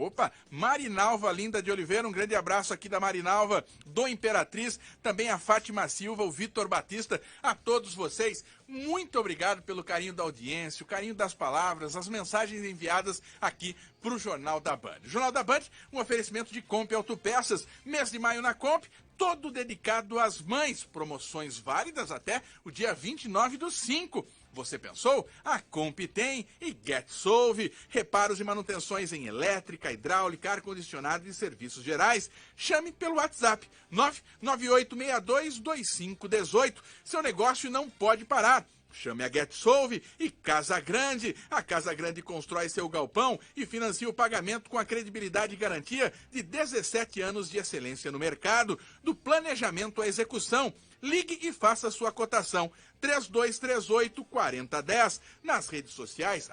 Linda de Oliveira, um grande abraço aqui da Marinalva, do Imperatriz, também a Fátima Silva, o Vitor Batista, a todos vocês, muito obrigado pelo carinho da audiência, o carinho das palavras, as mensagens enviadas aqui para o Jornal da Band. O Jornal da Band, um oferecimento de Comp Autopeças, mês de maio na Comp, todo dedicado às mães, promoções válidas até o dia 29/5. Você pensou? A Comp tem e GetSolve. Reparos e manutenções em elétrica, hidráulica, ar-condicionado e serviços gerais. Chame pelo WhatsApp 998622518. Seu negócio não pode parar. Chame a GetSolve e Casa Grande. A Casa Grande constrói seu galpão e financia o pagamento com a credibilidade e garantia de 17 anos de excelência no mercado, do planejamento à execução. Ligue e faça sua cotação. 3238-4010. Nas redes sociais,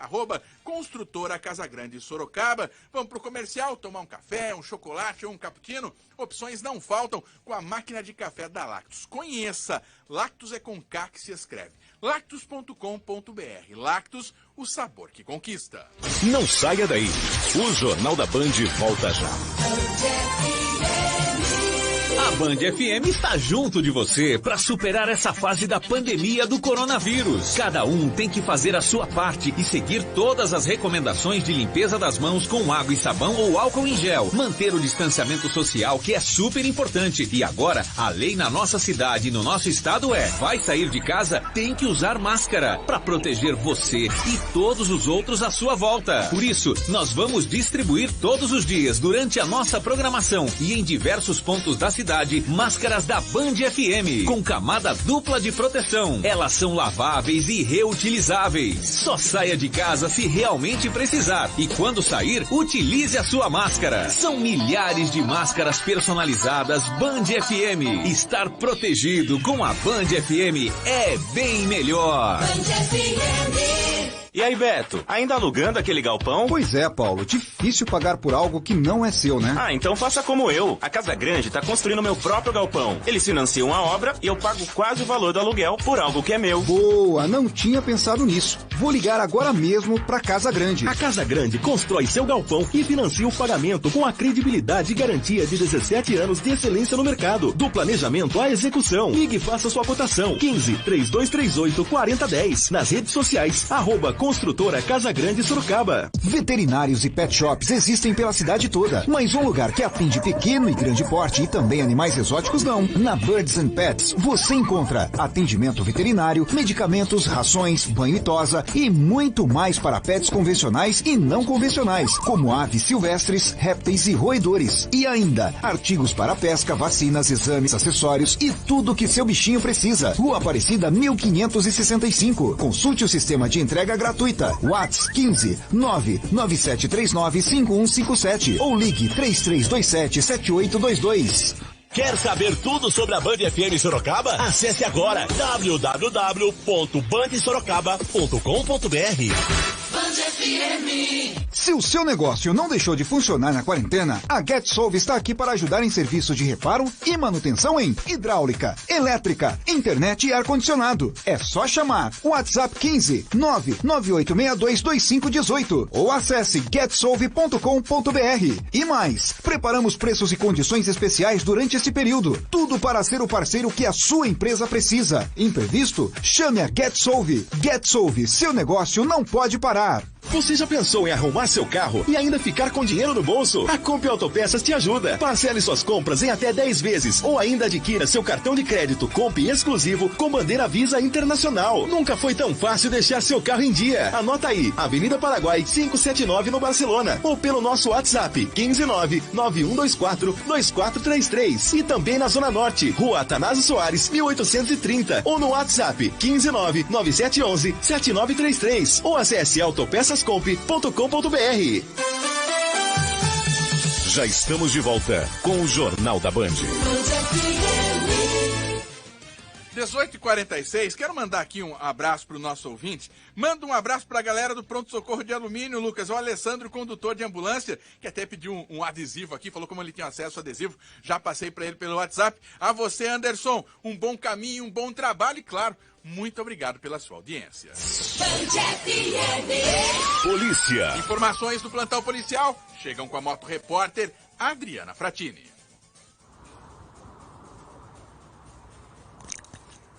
@Construtora Casa Grande Sorocaba. Vamos pro comercial, tomar um café, um chocolate ou um cappuccino? Opções não faltam com a máquina de café da Lactus. Conheça. Lactus é com K que se escreve. Lactus.com.br. Lactus, o sabor que conquista. Não saia daí. O Jornal da Band volta já. A Band FM está junto de você para superar essa fase da pandemia do coronavírus. Cada um tem que fazer a sua parte e seguir todas as recomendações de limpeza das mãos com água e sabão ou álcool em gel. Manter o distanciamento social, que é super importante. E agora, a lei na nossa cidade e no nosso estado vai sair de casa, tem que usar máscara para proteger você e todos os outros à sua volta. Por isso, nós vamos distribuir todos os dias durante a nossa programação e em diversos pontos da cidade máscaras da Band FM, com camada dupla de proteção. Elas são laváveis e reutilizáveis. Só saia de casa se realmente precisar. E quando sair, utilize a sua máscara. São milhares de máscaras personalizadas Band FM. Estar protegido com a Band FM é bem melhor. Band FM. E aí, Beto, ainda alugando aquele galpão? Pois é, Paulo, difícil pagar por algo que não é seu, né? Ah, então faça como eu. A Casa Grande está construindo meu próprio galpão. Eles financiam a obra e eu pago quase o valor do aluguel por algo que é meu. Boa, não tinha pensado nisso. Vou ligar agora mesmo pra Casa Grande. A Casa Grande constrói seu galpão e financia o pagamento com a credibilidade e garantia de 17 anos de excelência no mercado. Do planejamento à execução. Ligue e faça sua cotação. 15 3238 4010. Nas redes sociais, Construtora Casa Grande Sorocaba. Veterinários e pet shops existem pela cidade toda, mas um lugar que atende pequeno e grande porte e também animais exóticos não. Na Birds and Pets você encontra atendimento veterinário, medicamentos, rações, banho e tosa e muito mais para pets convencionais e não convencionais, como aves silvestres, répteis e roedores. E ainda, artigos para pesca, vacinas, exames, acessórios e tudo que seu bichinho precisa. Rua Aparecida 1565. Consulte o sistema de entrega gratuita. WhatsApp 15 99739 5157 ou ligue 3327 7822. Quer saber tudo sobre a Band FM Sorocaba? Acesse agora www.bandsorocaba.com.br. Se o seu negócio não deixou de funcionar na quarentena, a GetSolve está aqui para ajudar em serviços de reparo e manutenção em hidráulica, elétrica, internet e ar-condicionado. É só chamar o WhatsApp 15 998622518 ou acesse getsolve.com.br. E mais, preparamos preços e condições especiais durante esse período. Tudo para ser o parceiro que a sua empresa precisa. Imprevisto? Chame a GetSolve. GetSolve, seu negócio não pode parar. Você já pensou em arrumar seu carro e ainda ficar com dinheiro no bolso? A Comp Autopeças te ajuda. Parcele suas compras em até 10 vezes ou ainda adquira seu cartão de crédito Comp exclusivo com bandeira Visa Internacional. Nunca foi tão fácil deixar seu carro em dia. Anota aí, Avenida Paraguai 579 no Barcelona ou pelo nosso WhatsApp 159-9124-2433 e também na Zona Norte, Rua Atanásio Soares 1830 ou no WhatsApp 159-9711-7933 ou acesse autopeçascomp.com.br. Já estamos de volta com o Jornal da Band. 18h46, quero mandar aqui um abraço para o nosso ouvinte. Manda um abraço para a galera do Pronto Socorro de Alumínio, Lucas. O Alessandro, condutor de ambulância, que até pediu um adesivo aqui, falou como ele tinha acesso ao adesivo. Já passei para ele pelo WhatsApp. A você, Anderson, um bom caminho, um bom trabalho e, claro, muito obrigado pela sua audiência. Polícia. Informações do plantão policial chegam com a moto repórter Adriana Fratini.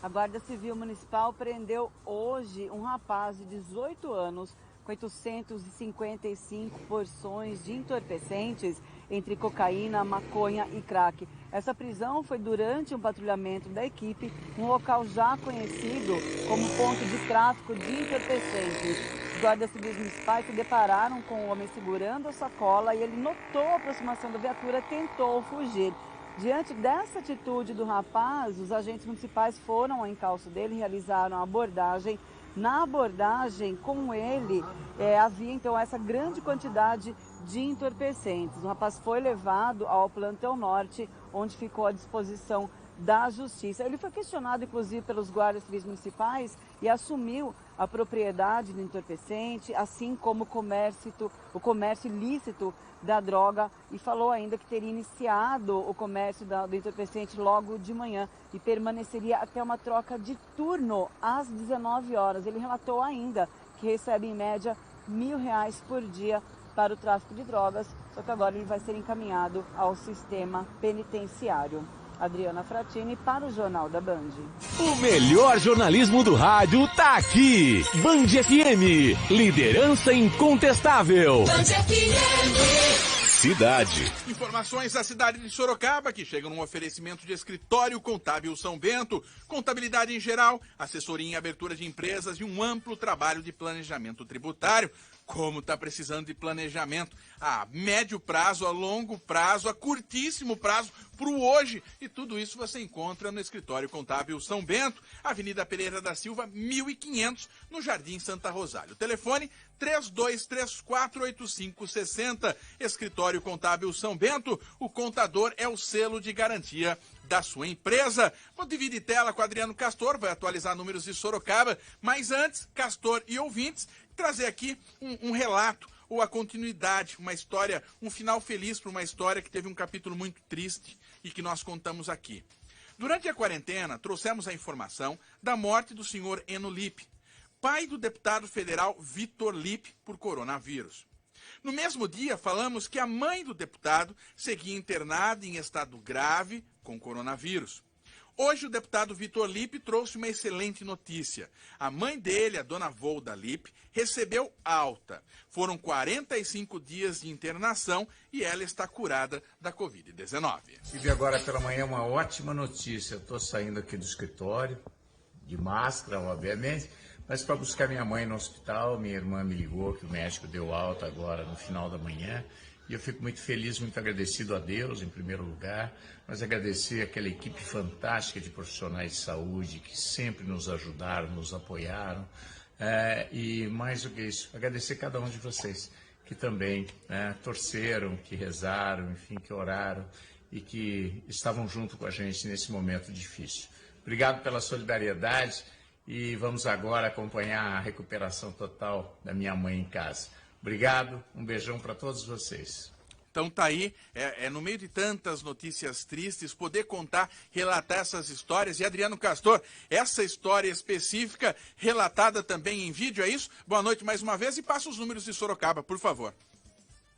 A Guarda Civil Municipal prendeu hoje um rapaz de 18 anos com 855 porções de entorpecentes entre cocaína, maconha e crack. Essa prisão foi durante um patrulhamento da equipe em um local já conhecido como ponto de tráfico de entorpecentes. Os guardas civis municipais se depararam com o homem segurando a sacola e ele notou a aproximação da viatura e tentou fugir. Diante dessa atitude do rapaz, os agentes municipais foram ao encalço dele e realizaram a abordagem. Na abordagem, com ele, havia então essa grande quantidade de entorpecentes. O rapaz foi levado ao Plantão Norte, onde ficou à disposição da Justiça. Ele foi questionado, inclusive, pelos guardas civis municipais e assumiu a propriedade do entorpecente, assim como o comércio ilícito da droga, e falou ainda que teria iniciado o comércio do entorpecente logo de manhã e permaneceria até uma troca de turno às 19 horas. Ele relatou ainda que recebe em média R$1.000 por dia para o tráfico de drogas, só que agora ele vai ser encaminhado ao sistema penitenciário. Adriana Fratini para o Jornal da Band. O melhor jornalismo do rádio tá aqui. Band FM, liderança incontestável. Band FM. Cidade. Informações da cidade de Sorocaba, que chegam num oferecimento de Escritório Contábil São Bento, contabilidade em geral, assessoria em abertura de empresas e um amplo trabalho de planejamento tributário. Como está precisando de planejamento a médio prazo, a longo prazo, a curtíssimo prazo, para o hoje. E tudo isso você encontra no Escritório Contábil São Bento, Avenida Pereira da Silva, 1500, no Jardim Santa Rosália. O telefone 3234-8560. Escritório Contábil São Bento, o contador é o selo de garantia da sua empresa. Vou dividir tela com o Adriano Castor, vai atualizar números de Sorocaba, mas antes, Castor e ouvintes, trazer aqui um relato ou a continuidade, uma história, um final feliz para uma história que teve um capítulo muito triste e que nós contamos aqui. Durante a quarentena, trouxemos a informação da morte do senhor Eno Lippe, pai do deputado federal Vitor Lippe, por coronavírus. No mesmo dia, falamos que a mãe do deputado seguia internada em estado grave com coronavírus. Hoje o deputado Vitor Lippe trouxe uma excelente notícia. A mãe dele, a dona Volda Lippe, recebeu alta. Foram 45 dias de internação e ela está curada da Covid-19. Tive agora pela manhã uma ótima notícia. Eu estou saindo aqui do escritório, de máscara, obviamente, mas para buscar minha mãe no hospital. Minha irmã me ligou que o médico deu alta agora no final da manhã. E eu fico muito feliz, muito agradecido a Deus, em primeiro lugar, mas agradecer aquela equipe fantástica de profissionais de saúde que sempre nos ajudaram, nos apoiaram. E mais do que isso, agradecer cada um de vocês que também torceram, que rezaram, enfim, que oraram e que estavam junto com a gente nesse momento difícil. Obrigado pela solidariedade e vamos agora acompanhar a recuperação total da minha mãe em casa. Obrigado, um beijão para todos vocês. Então tá aí, no meio de tantas notícias tristes, poder contar, relatar essas histórias. E Adriano Castor, essa história específica relatada também em vídeo, é isso? Boa noite mais uma vez e passa os números de Sorocaba, por favor.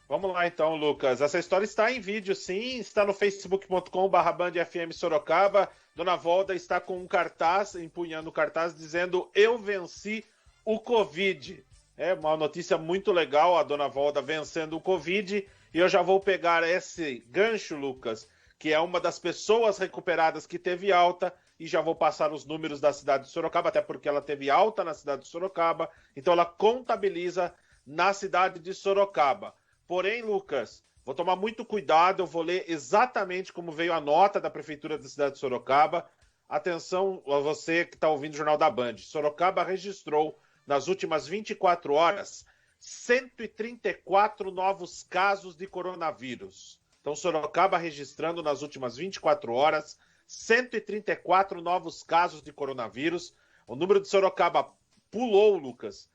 Vamos lá então, Lucas. Essa história está em vídeo, sim, está no facebook.com/bandfm Sorocaba. Dona Volda está com um cartaz, empunhando o cartaz, dizendo: eu venci o Covid. É uma notícia muito legal, a Dona Volda vencendo o Covid. E eu já vou pegar esse gancho, Lucas, que é uma das pessoas recuperadas que teve alta, e já vou passar os números da cidade de Sorocaba, até porque ela teve alta na cidade de Sorocaba, então ela contabiliza na cidade de Sorocaba. Porém, Lucas, vou tomar muito cuidado, eu vou ler exatamente como veio a nota da Prefeitura da cidade de Sorocaba. Atenção a você que está ouvindo o Jornal da Band. Sorocaba registrou nas últimas 24 horas, 134 novos casos de coronavírus. Então, Sorocaba registrando nas últimas 24 horas, 134 novos casos de coronavírus. O número de Sorocaba pulou, Lucas,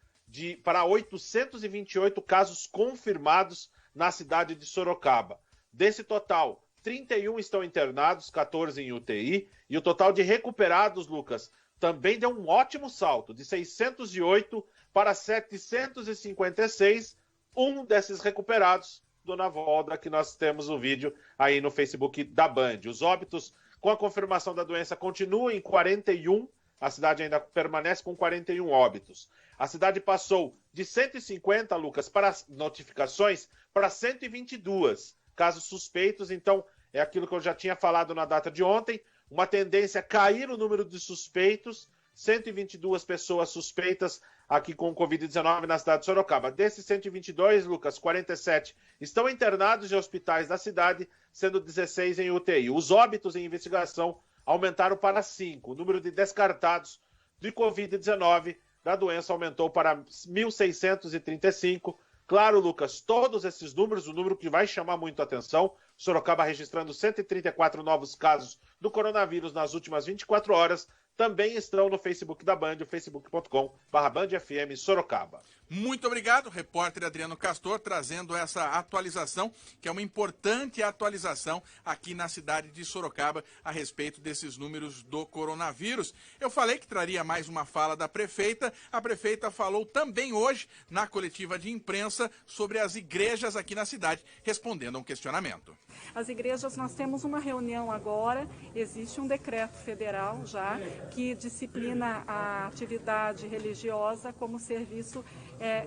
para 828 casos confirmados na cidade de Sorocaba. Desse total, 31 estão internados, 14 em UTI. E o total de recuperados, Lucas, também deu um ótimo salto, de 608 para 756. Um desses recuperados, Dona Volda, que nós temos o vídeo aí no Facebook da Band. Os óbitos com a confirmação da doença continuam em 41. A cidade ainda permanece com 41 óbitos. A cidade passou de 150, Lucas, para notificações, para 122 casos suspeitos. Então, é aquilo que eu já tinha falado na data de ontem. Uma tendência a cair o número de suspeitos, 122 pessoas suspeitas aqui com Covid-19 na cidade de Sorocaba. Desses 122, Lucas, 47 estão internados em hospitais da cidade, sendo 16 em UTI. Os óbitos em investigação aumentaram para 5. O número de descartados de Covid-19 da doença aumentou para 1.635. Claro, Lucas, todos esses números, o número que vai chamar muito a atenção, Sorocaba registrando 134 novos casos do coronavírus nas últimas 24 horas, também estão no Facebook da Band, facebook.com/BandFM Sorocaba. Muito obrigado, repórter Adriano Castor, trazendo essa atualização, que é uma importante atualização aqui na cidade de Sorocaba a respeito desses números do coronavírus. Eu falei que traria mais uma fala da prefeita. A prefeita falou também hoje na coletiva de imprensa sobre as igrejas aqui na cidade, respondendo a um questionamento. As igrejas, nós temos uma reunião agora, existe um decreto federal já que disciplina a atividade religiosa como serviço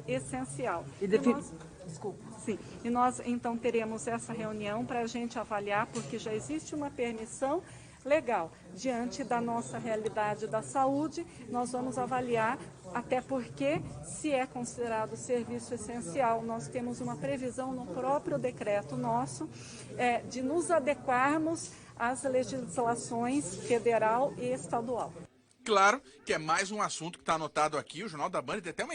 essencial. E nós então teremos essa reunião para a gente avaliar, porque já existe uma permissão legal. Diante da nossa realidade da saúde, nós vamos avaliar, até porque, se é considerado serviço essencial, nós temos uma previsão no próprio decreto nosso de nos adequarmos às legislações federal e estadual. Claro que é mais um assunto que está anotado aqui, o Jornal da Band tem até uma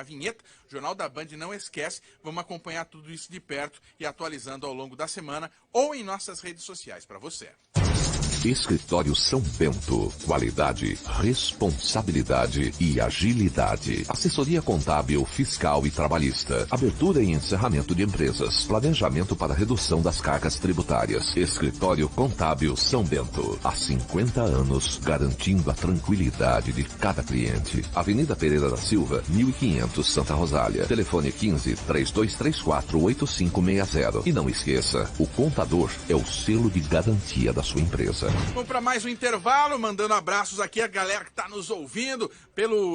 vinheta, o Jornal da Band não esquece, vamos acompanhar tudo isso de perto e atualizando ao longo da semana ou em nossas redes sociais para você. Escritório São Bento. Qualidade, responsabilidade e agilidade. Assessoria contábil, fiscal e trabalhista. Abertura e encerramento de empresas. Planejamento para redução das cargas tributárias. Escritório Contábil São Bento. Há 50 anos, garantindo a tranquilidade de cada cliente. Avenida Pereira da Silva, 1500, Santa Rosália. Telefone 15-3234-8560. E não esqueça, o contador é o selo de garantia da sua empresa. Vamos para mais um intervalo, mandando abraços aqui a galera que está nos ouvindo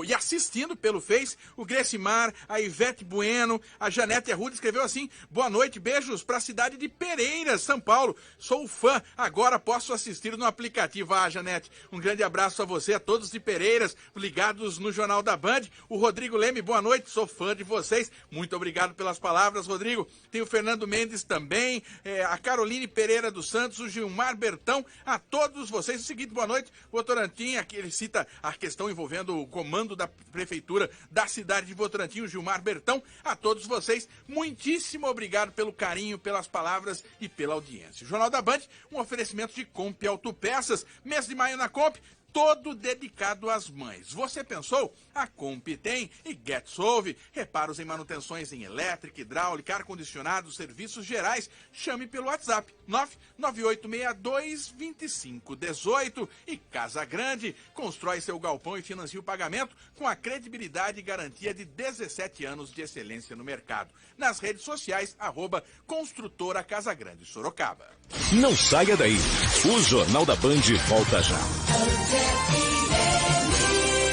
e assistindo pelo Face, o Grecimar, a Ivete Bueno, a Janete Arruda escreveu assim: boa noite, beijos para a cidade de Pereira, São Paulo. Sou fã, agora posso assistir no aplicativo. Ah, Janete, um grande abraço a você, a todos de Pereiras, ligados no Jornal da Band. O Rodrigo Leme, boa noite, sou fã de vocês. Muito obrigado pelas palavras, Rodrigo. Tem o Fernando Mendes também, a Caroline Pereira dos Santos, o Gilmar Bertão, a todos vocês. O seguinte, boa noite, o Votorantim, aqui ele cita a questão envolvendo o comando da prefeitura da cidade de Votorantim, o Gilmar Bertão. A todos vocês, muitíssimo obrigado pelo carinho, pelas palavras e pela audiência. O Jornal da Band, um oferecimento de Comp Autopeças, mês de maio na Comp, todo dedicado às mães. Você pensou? A Comp tem e GetSolve. Reparos em manutenções em elétrica, hidráulica, ar-condicionado, serviços gerais. Chame pelo WhatsApp 998622518. E Casa Grande, constrói seu galpão e financia o pagamento com a credibilidade e garantia de 17 anos de excelência no mercado. Nas redes sociais, @Construtora Casa Grande Sorocaba. Não saia daí. O Jornal da Band volta já.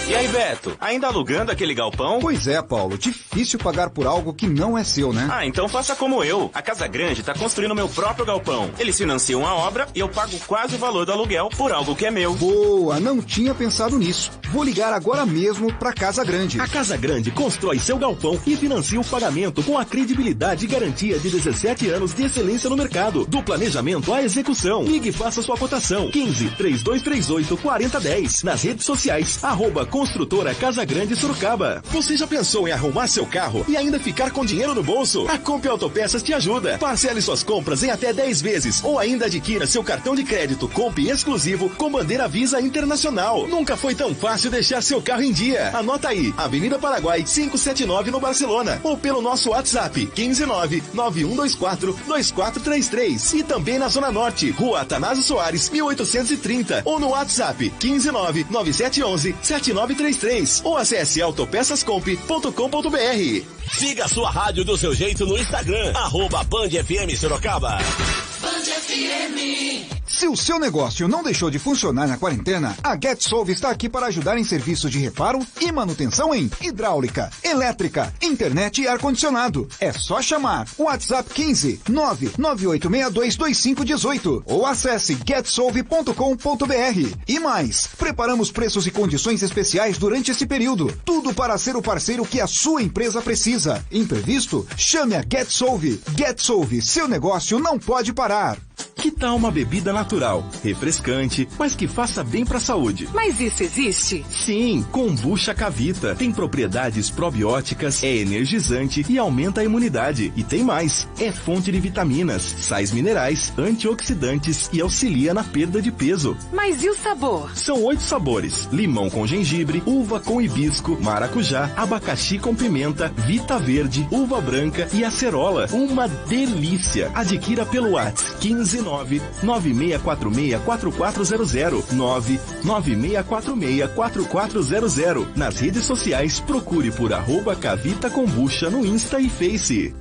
E aí, Beto, ainda alugando aquele galpão? Pois é, Paulo, difícil pagar por algo que não é seu, né? Ah, então faça como eu. A Casa Grande tá construindo meu próprio galpão. Eles financiam a obra e eu pago quase o valor do aluguel por algo que é meu. Boa, não tinha pensado nisso. Vou ligar agora mesmo pra Casa Grande. A Casa Grande constrói seu galpão e financia o pagamento com a credibilidade e garantia de 17 anos de excelência no mercado. Do planejamento à execução. Ligue e faça sua cotação. 15-3238-4010. Nas redes sociais, @Construtora Casa Grande Sorocaba. Você já pensou em arrumar seu carro e ainda ficar com dinheiro no bolso? A Comp Autopeças te ajuda. Parcele suas compras em até 10 vezes ou ainda adquira seu cartão de crédito Comp exclusivo com bandeira Visa Internacional. Nunca foi tão fácil deixar seu carro em dia. Anota aí, Avenida Paraguai 579 no Barcelona ou pelo nosso WhatsApp 159-9124-2433 e também na Zona Norte, Rua Atanásio Soares 1830 ou no WhatsApp 159-9711-7933 ou acesse autopeçascomp.com.br. Siga a sua rádio do seu jeito no Instagram, @BandFM Sorocaba. Band FM. Se o seu negócio não deixou de funcionar na quarentena, a GetSolve está aqui para ajudar em serviços de reparo e manutenção em hidráulica, elétrica, internet e ar-condicionado. É só chamar o WhatsApp 15-998622518 ou acesse getsolve.com.br. E mais, preparamos preços e condições especiais durante esse período. Tudo para ser o parceiro que a sua empresa precisa. Imprevisto? Chame a GetSolve. GetSolve, seu negócio não pode parar. Que tal uma bebida natural, refrescante, mas que faça bem para a saúde? Mas isso existe? Sim, Kombucha Cavita. Tem propriedades probióticas, é energizante e aumenta a imunidade. E tem mais, é fonte de vitaminas, sais minerais, antioxidantes e auxilia na perda de peso. Mas e o sabor? São 8 sabores: limão com gengibre, uva com hibisco, maracujá, abacaxi com pimenta, vita verde, uva branca e acerola. Uma delícia! Adquira pelo WhatsApp 159-9646-4400 99646-4400. Nas redes sociais, procure por @Cavita Kombucha no Insta e Face.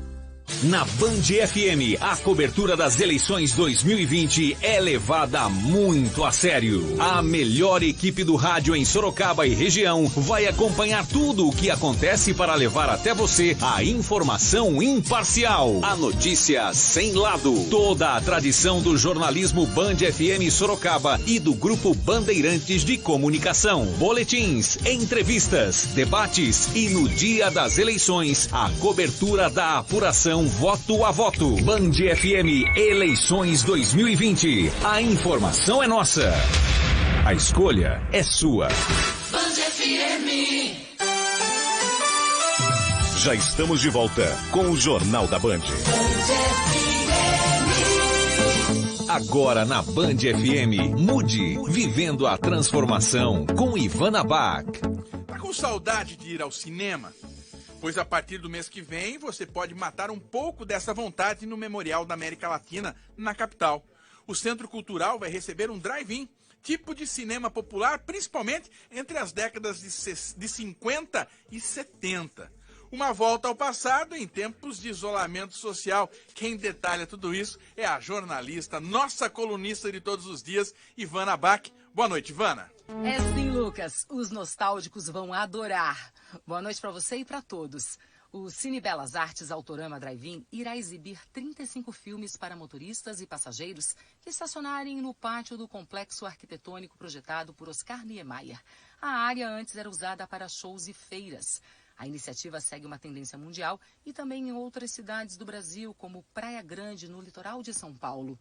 Na Band FM, a cobertura das eleições 2020 é levada muito a sério. A melhor equipe do rádio em Sorocaba e região vai acompanhar tudo o que acontece para levar até você a informação imparcial, a notícia sem lado, toda a tradição do jornalismo Band FM Sorocaba e do Grupo Bandeirantes de Comunicação. Boletins, entrevistas, debates e no dia das eleições, a cobertura da apuração voto a voto. Band FM Eleições 2020. A informação é nossa. A escolha é sua. Band FM. Já estamos de volta com o Jornal da Band. Agora na Band FM, mude, vivendo a transformação com Ivana Bach. Tá com saudade de ir ao cinema? Pois a partir do mês que vem, você pode matar um pouco dessa vontade no Memorial da América Latina, na capital. O Centro Cultural vai receber um drive-in, tipo de cinema popular, principalmente entre as décadas de 50 e 70. Uma volta ao passado em tempos de isolamento social. Quem detalha tudo isso é a jornalista, nossa colunista de todos os dias, Ivana Bach. Boa noite, Ivana. É sim, Lucas. Os nostálgicos vão adorar. Boa noite para você e para todos. O Cine Belas Artes Autorama Drive-In irá exibir 35 filmes para motoristas e passageiros que estacionarem no pátio do complexo arquitetônico projetado por Oscar Niemeyer. A área antes era usada para shows e feiras. A iniciativa segue uma tendência mundial e também em outras cidades do Brasil, como Praia Grande, no litoral de São Paulo.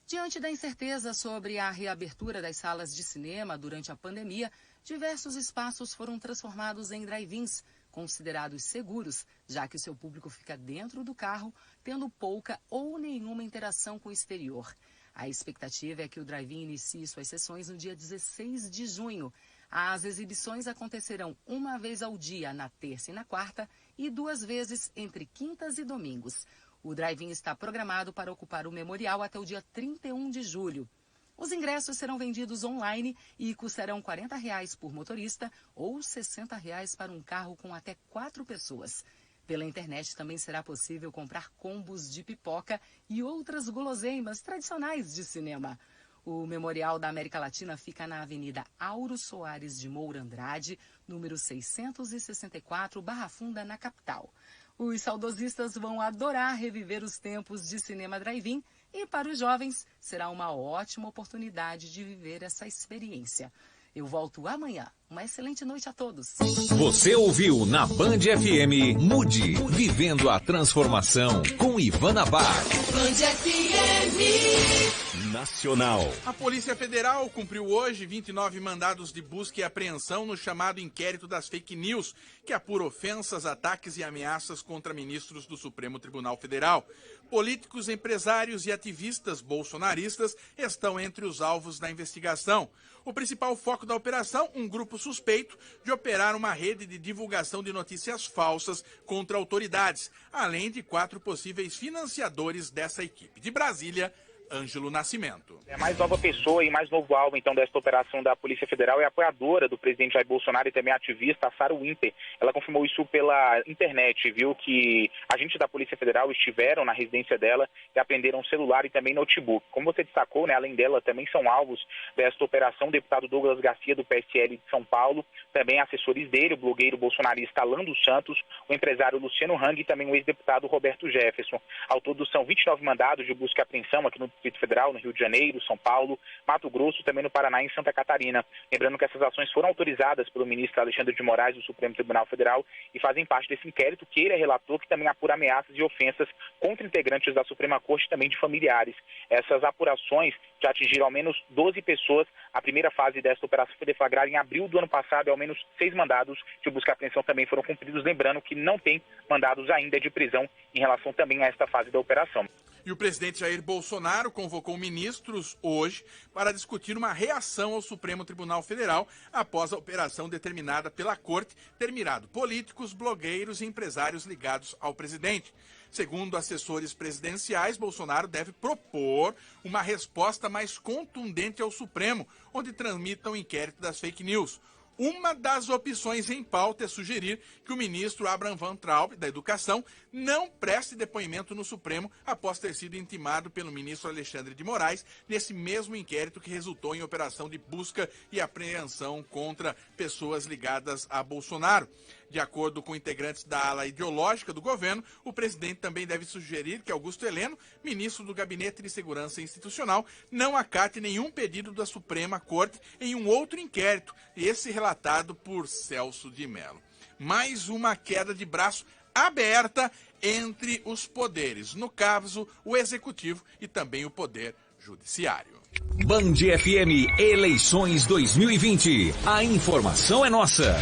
Diante da incerteza sobre a reabertura das salas de cinema durante a pandemia, diversos espaços foram transformados em drive-ins, considerados seguros, já que o seu público fica dentro do carro, tendo pouca ou nenhuma interação com o exterior. A expectativa é que o drive-in inicie suas sessões no dia 16 de junho. As exibições acontecerão uma vez ao dia, na terça e na quarta, e 2 vezes entre quintas e domingos. O drive-in está programado para ocupar o memorial até o dia 31 de julho. Os ingressos serão vendidos online e custarão R$ 40 por motorista ou R$ 60 para um carro com até 4 pessoas. Pela internet também será possível comprar combos de pipoca e outras guloseimas tradicionais de cinema. O Memorial da América Latina fica na Avenida Auro Soares de Moura Andrade, número 664, Barra Funda, na capital. Os saudosistas vão adorar reviver os tempos de cinema drive-in e, para os jovens, será uma ótima oportunidade de viver essa experiência. Eu volto amanhã. Uma excelente noite a todos. Você ouviu na Band FM Mude, vivendo a transformação com Ivana Bach. Band FM Nacional. A Polícia Federal cumpriu hoje 29 mandados de busca e apreensão no chamado inquérito das fake news, que apura ofensas, ataques e ameaças contra ministros do Supremo Tribunal Federal. Políticos, empresários e ativistas bolsonaristas estão entre os alvos da investigação. O principal foco da operação, um grupo suspeito de operar uma rede de divulgação de notícias falsas contra autoridades, além de 4 possíveis financiadores dessa equipe. De Brasília, Ângelo Nascimento. A mais nova pessoa e mais novo alvo, então, desta operação da Polícia Federal é a apoiadora do presidente Jair Bolsonaro e também ativista, a Sara Winter. Ela confirmou isso pela internet, viu que agentes da Polícia Federal estiveram na residência dela e apreenderam celular e também notebook. Como você destacou, né, além dela, também são alvos desta operação o deputado Douglas Garcia, do PSL de São Paulo, também assessores dele, o blogueiro bolsonarista Alan dos Santos, o empresário Luciano Hang e também o ex-deputado Roberto Jefferson. Ao todo, são 29 mandados de busca e apreensão aqui no Distrito Federal, no Rio de Janeiro, São Paulo, Mato Grosso, também no Paraná e em Santa Catarina. Lembrando que essas ações foram autorizadas pelo ministro Alexandre de Moraes do Supremo Tribunal Federal e fazem parte desse inquérito que ele é relator, que também apura ameaças e ofensas contra integrantes da Suprema Corte e também de familiares. Essas apurações já atingiram ao menos 12 pessoas. A primeira fase desta operação foi deflagrada em abril do ano passado e ao menos 6 mandados de busca e apreensão também foram cumpridos. Lembrando que não tem mandados ainda de prisão em relação também a esta fase da operação. E o presidente Jair Bolsonaro convocou ministros hoje para discutir uma reação ao Supremo Tribunal Federal após a operação determinada pela Corte ter mirado políticos, blogueiros e empresários ligados ao presidente. Segundo assessores presidenciais, Bolsonaro deve propor uma resposta mais contundente ao Supremo, onde transmita o inquérito das fake news. Uma das opções em pauta é sugerir que o ministro Abraham Van Traub, da Educação, não preste depoimento no Supremo após ter sido intimado pelo ministro Alexandre de Moraes nesse mesmo inquérito que resultou em operação de busca e apreensão contra pessoas ligadas a Bolsonaro. De acordo com integrantes da ala ideológica do governo, o presidente também deve sugerir que Augusto Heleno, ministro do Gabinete de Segurança Institucional, não acate nenhum pedido da Suprema Corte em um outro inquérito, esse relatado por Celso de Mello. Mais uma queda de braço aberta entre os poderes, no caso, o Executivo e também o Poder Judiciário. Band FM Eleições 2020. A informação é nossa.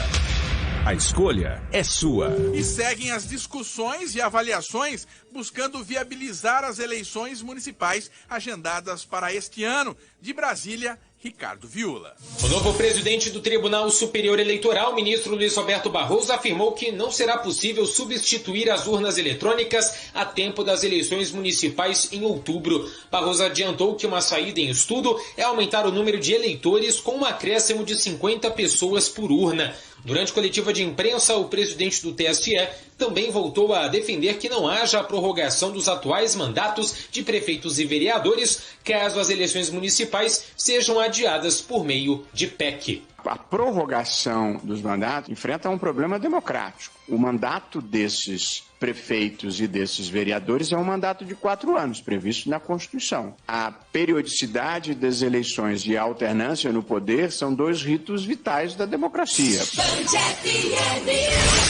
A escolha é sua. E seguem as discussões e avaliações buscando viabilizar as eleições municipais agendadas para este ano. De Brasília, Ricardo Viula. O novo presidente do Tribunal Superior Eleitoral, ministro Luiz Roberto Barroso, afirmou que não será possível substituir as urnas eletrônicas a tempo das eleições municipais em outubro. Barroso adiantou que uma saída em estudo é aumentar o número de eleitores com um acréscimo de 50 pessoas por urna. Durante coletiva de imprensa, o presidente do TSE também voltou a defender que não haja a prorrogação dos atuais mandatos de prefeitos e vereadores, caso as eleições municipais sejam adiadas por meio de PEC. A prorrogação dos mandatos enfrenta um problema democrático. O mandato desses prefeitos e desses vereadores é um mandato de 4 anos, previsto na Constituição. A periodicidade das eleições e a alternância no poder são 2 ritos vitais da democracia.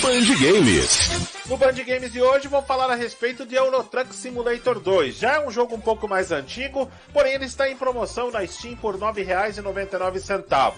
Band Games. No Band Games de hoje vamos falar a respeito de Euro Truck Simulator 2. Já é um jogo um pouco mais antigo, porém ele está em promoção na Steam por R$ 9,99.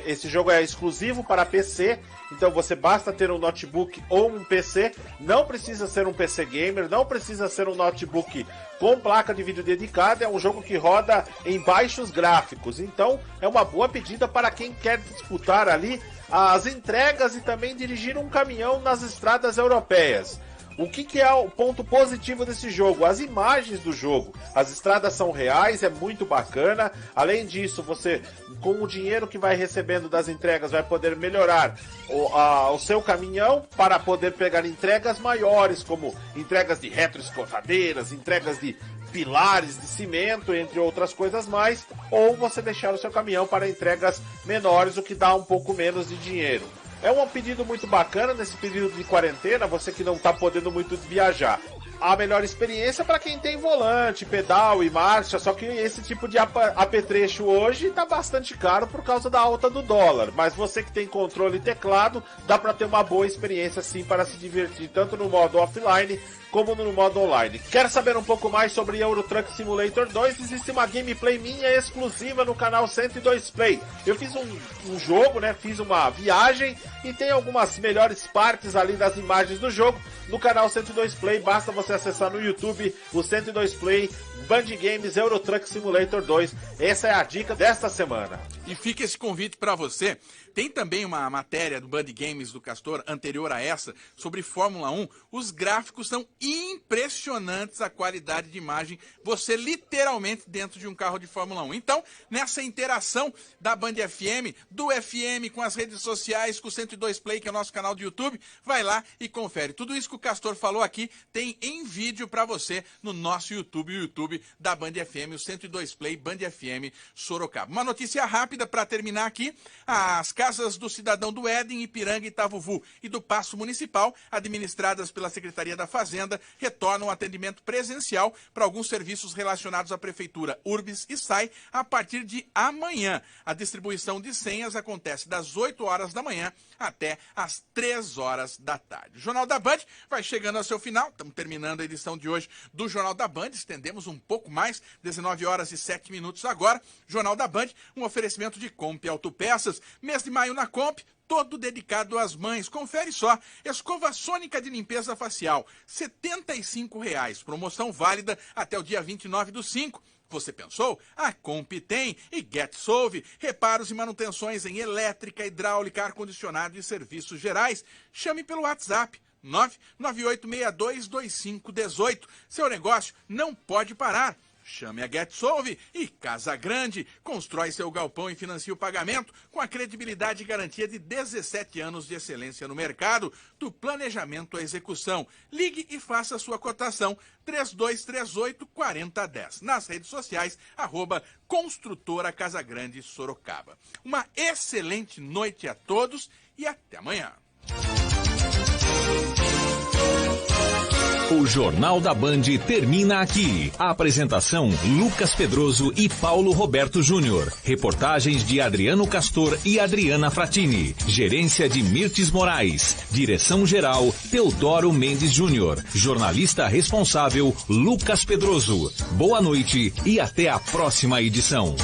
Esse jogo é exclusivo para PC, então você basta ter um notebook ou um PC, não precisa ser um PC gamer, não precisa ser um notebook com placa de vídeo dedicada, é um jogo que roda em baixos gráficos, então é uma boa pedida para quem quer disputar ali as entregas e também dirigir um caminhão nas estradas europeias. O que é o ponto positivo desse jogo? As imagens do jogo. As estradas são reais, é muito bacana. Além disso, você, com o dinheiro que vai recebendo das entregas, vai poder melhorar o seu caminhão para poder pegar entregas maiores, como entregas de retroescavadeiras, entregas de pilares de cimento, entre outras coisas mais, ou você deixar o seu caminhão para entregas menores, o que dá um pouco menos de dinheiro. É um pedido muito bacana nesse período de quarentena, você que não está podendo muito viajar. A melhor experiência para quem tem volante, pedal e marcha, só que esse tipo de apetrecho hoje está bastante caro por causa da alta do dólar. Mas você que tem controle e teclado, dá para ter uma boa experiência sim para se divertir, tanto no modo offline como no modo online. Quer saber um pouco mais sobre Euro Truck Simulator 2? Existe uma gameplay minha exclusiva no canal 102 Play. Eu fiz um jogo, né? Fiz uma viagem e tem algumas melhores partes ali das imagens do jogo no canal 102 Play. Basta você acessar no YouTube o 102 Play Band Games Euro Truck Simulator 2. Essa é a dica desta semana. E fica esse convite para você. Tem também uma matéria do Band Games do Castor, anterior a essa, sobre Fórmula 1. Os gráficos são impressionantes, a qualidade de imagem. Você literalmente dentro de um carro de Fórmula 1. Então, nessa interação da Band FM, do FM com as redes sociais, com o 102 Play, que é o nosso canal do YouTube, vai lá e confere. Tudo isso que o Castor falou aqui tem em vídeo para você no nosso YouTube, o YouTube da Band FM, o 102 Play, Band FM Sorocaba. Uma notícia rápida para terminar aqui. As casas do cidadão do Éden, Ipiranga, Itavuvu e do Paço Municipal, administradas pela Secretaria da Fazenda, retornam ao atendimento presencial para alguns serviços relacionados à Prefeitura Urbis e SAI a partir de amanhã. A distribuição de senhas acontece das 8 horas da manhã até as 3 horas da tarde. O Jornal da Band vai chegando ao seu final. Estamos terminando a edição de hoje do Jornal da Band. Estendemos um pouco mais, 19 horas e 7 minutos agora. Jornal da Band, um oferecimento de Comp Autopeças. Mês de maio na Comp, todo dedicado às mães. Confere só. Escova sônica de limpeza facial, R$ 75,00. Promoção válida até o dia 29/5. Você pensou? A Comp tem. E GetSolve, reparos e manutenções em elétrica, hidráulica, ar-condicionado e serviços gerais. Chame pelo WhatsApp 998622518. Seu negócio não pode parar. Chame a GetSolve e Casa Grande. Constrói seu galpão e financia o pagamento com a credibilidade e garantia de 17 anos de excelência no mercado, do planejamento à execução. Ligue e faça a sua cotação 3238-4010. Nas redes sociais, @Construtora Casa Grande Sorocaba. Uma excelente noite a todos e até amanhã. O Jornal da Band termina aqui. A apresentação: Lucas Pedroso e Paulo Roberto Júnior. Reportagens de Adriano Castor e Adriana Fratini. Gerência de Mirtes Moraes. Direção-geral: Teodoro Mendes Júnior. Jornalista responsável: Lucas Pedroso. Boa noite e até a próxima edição.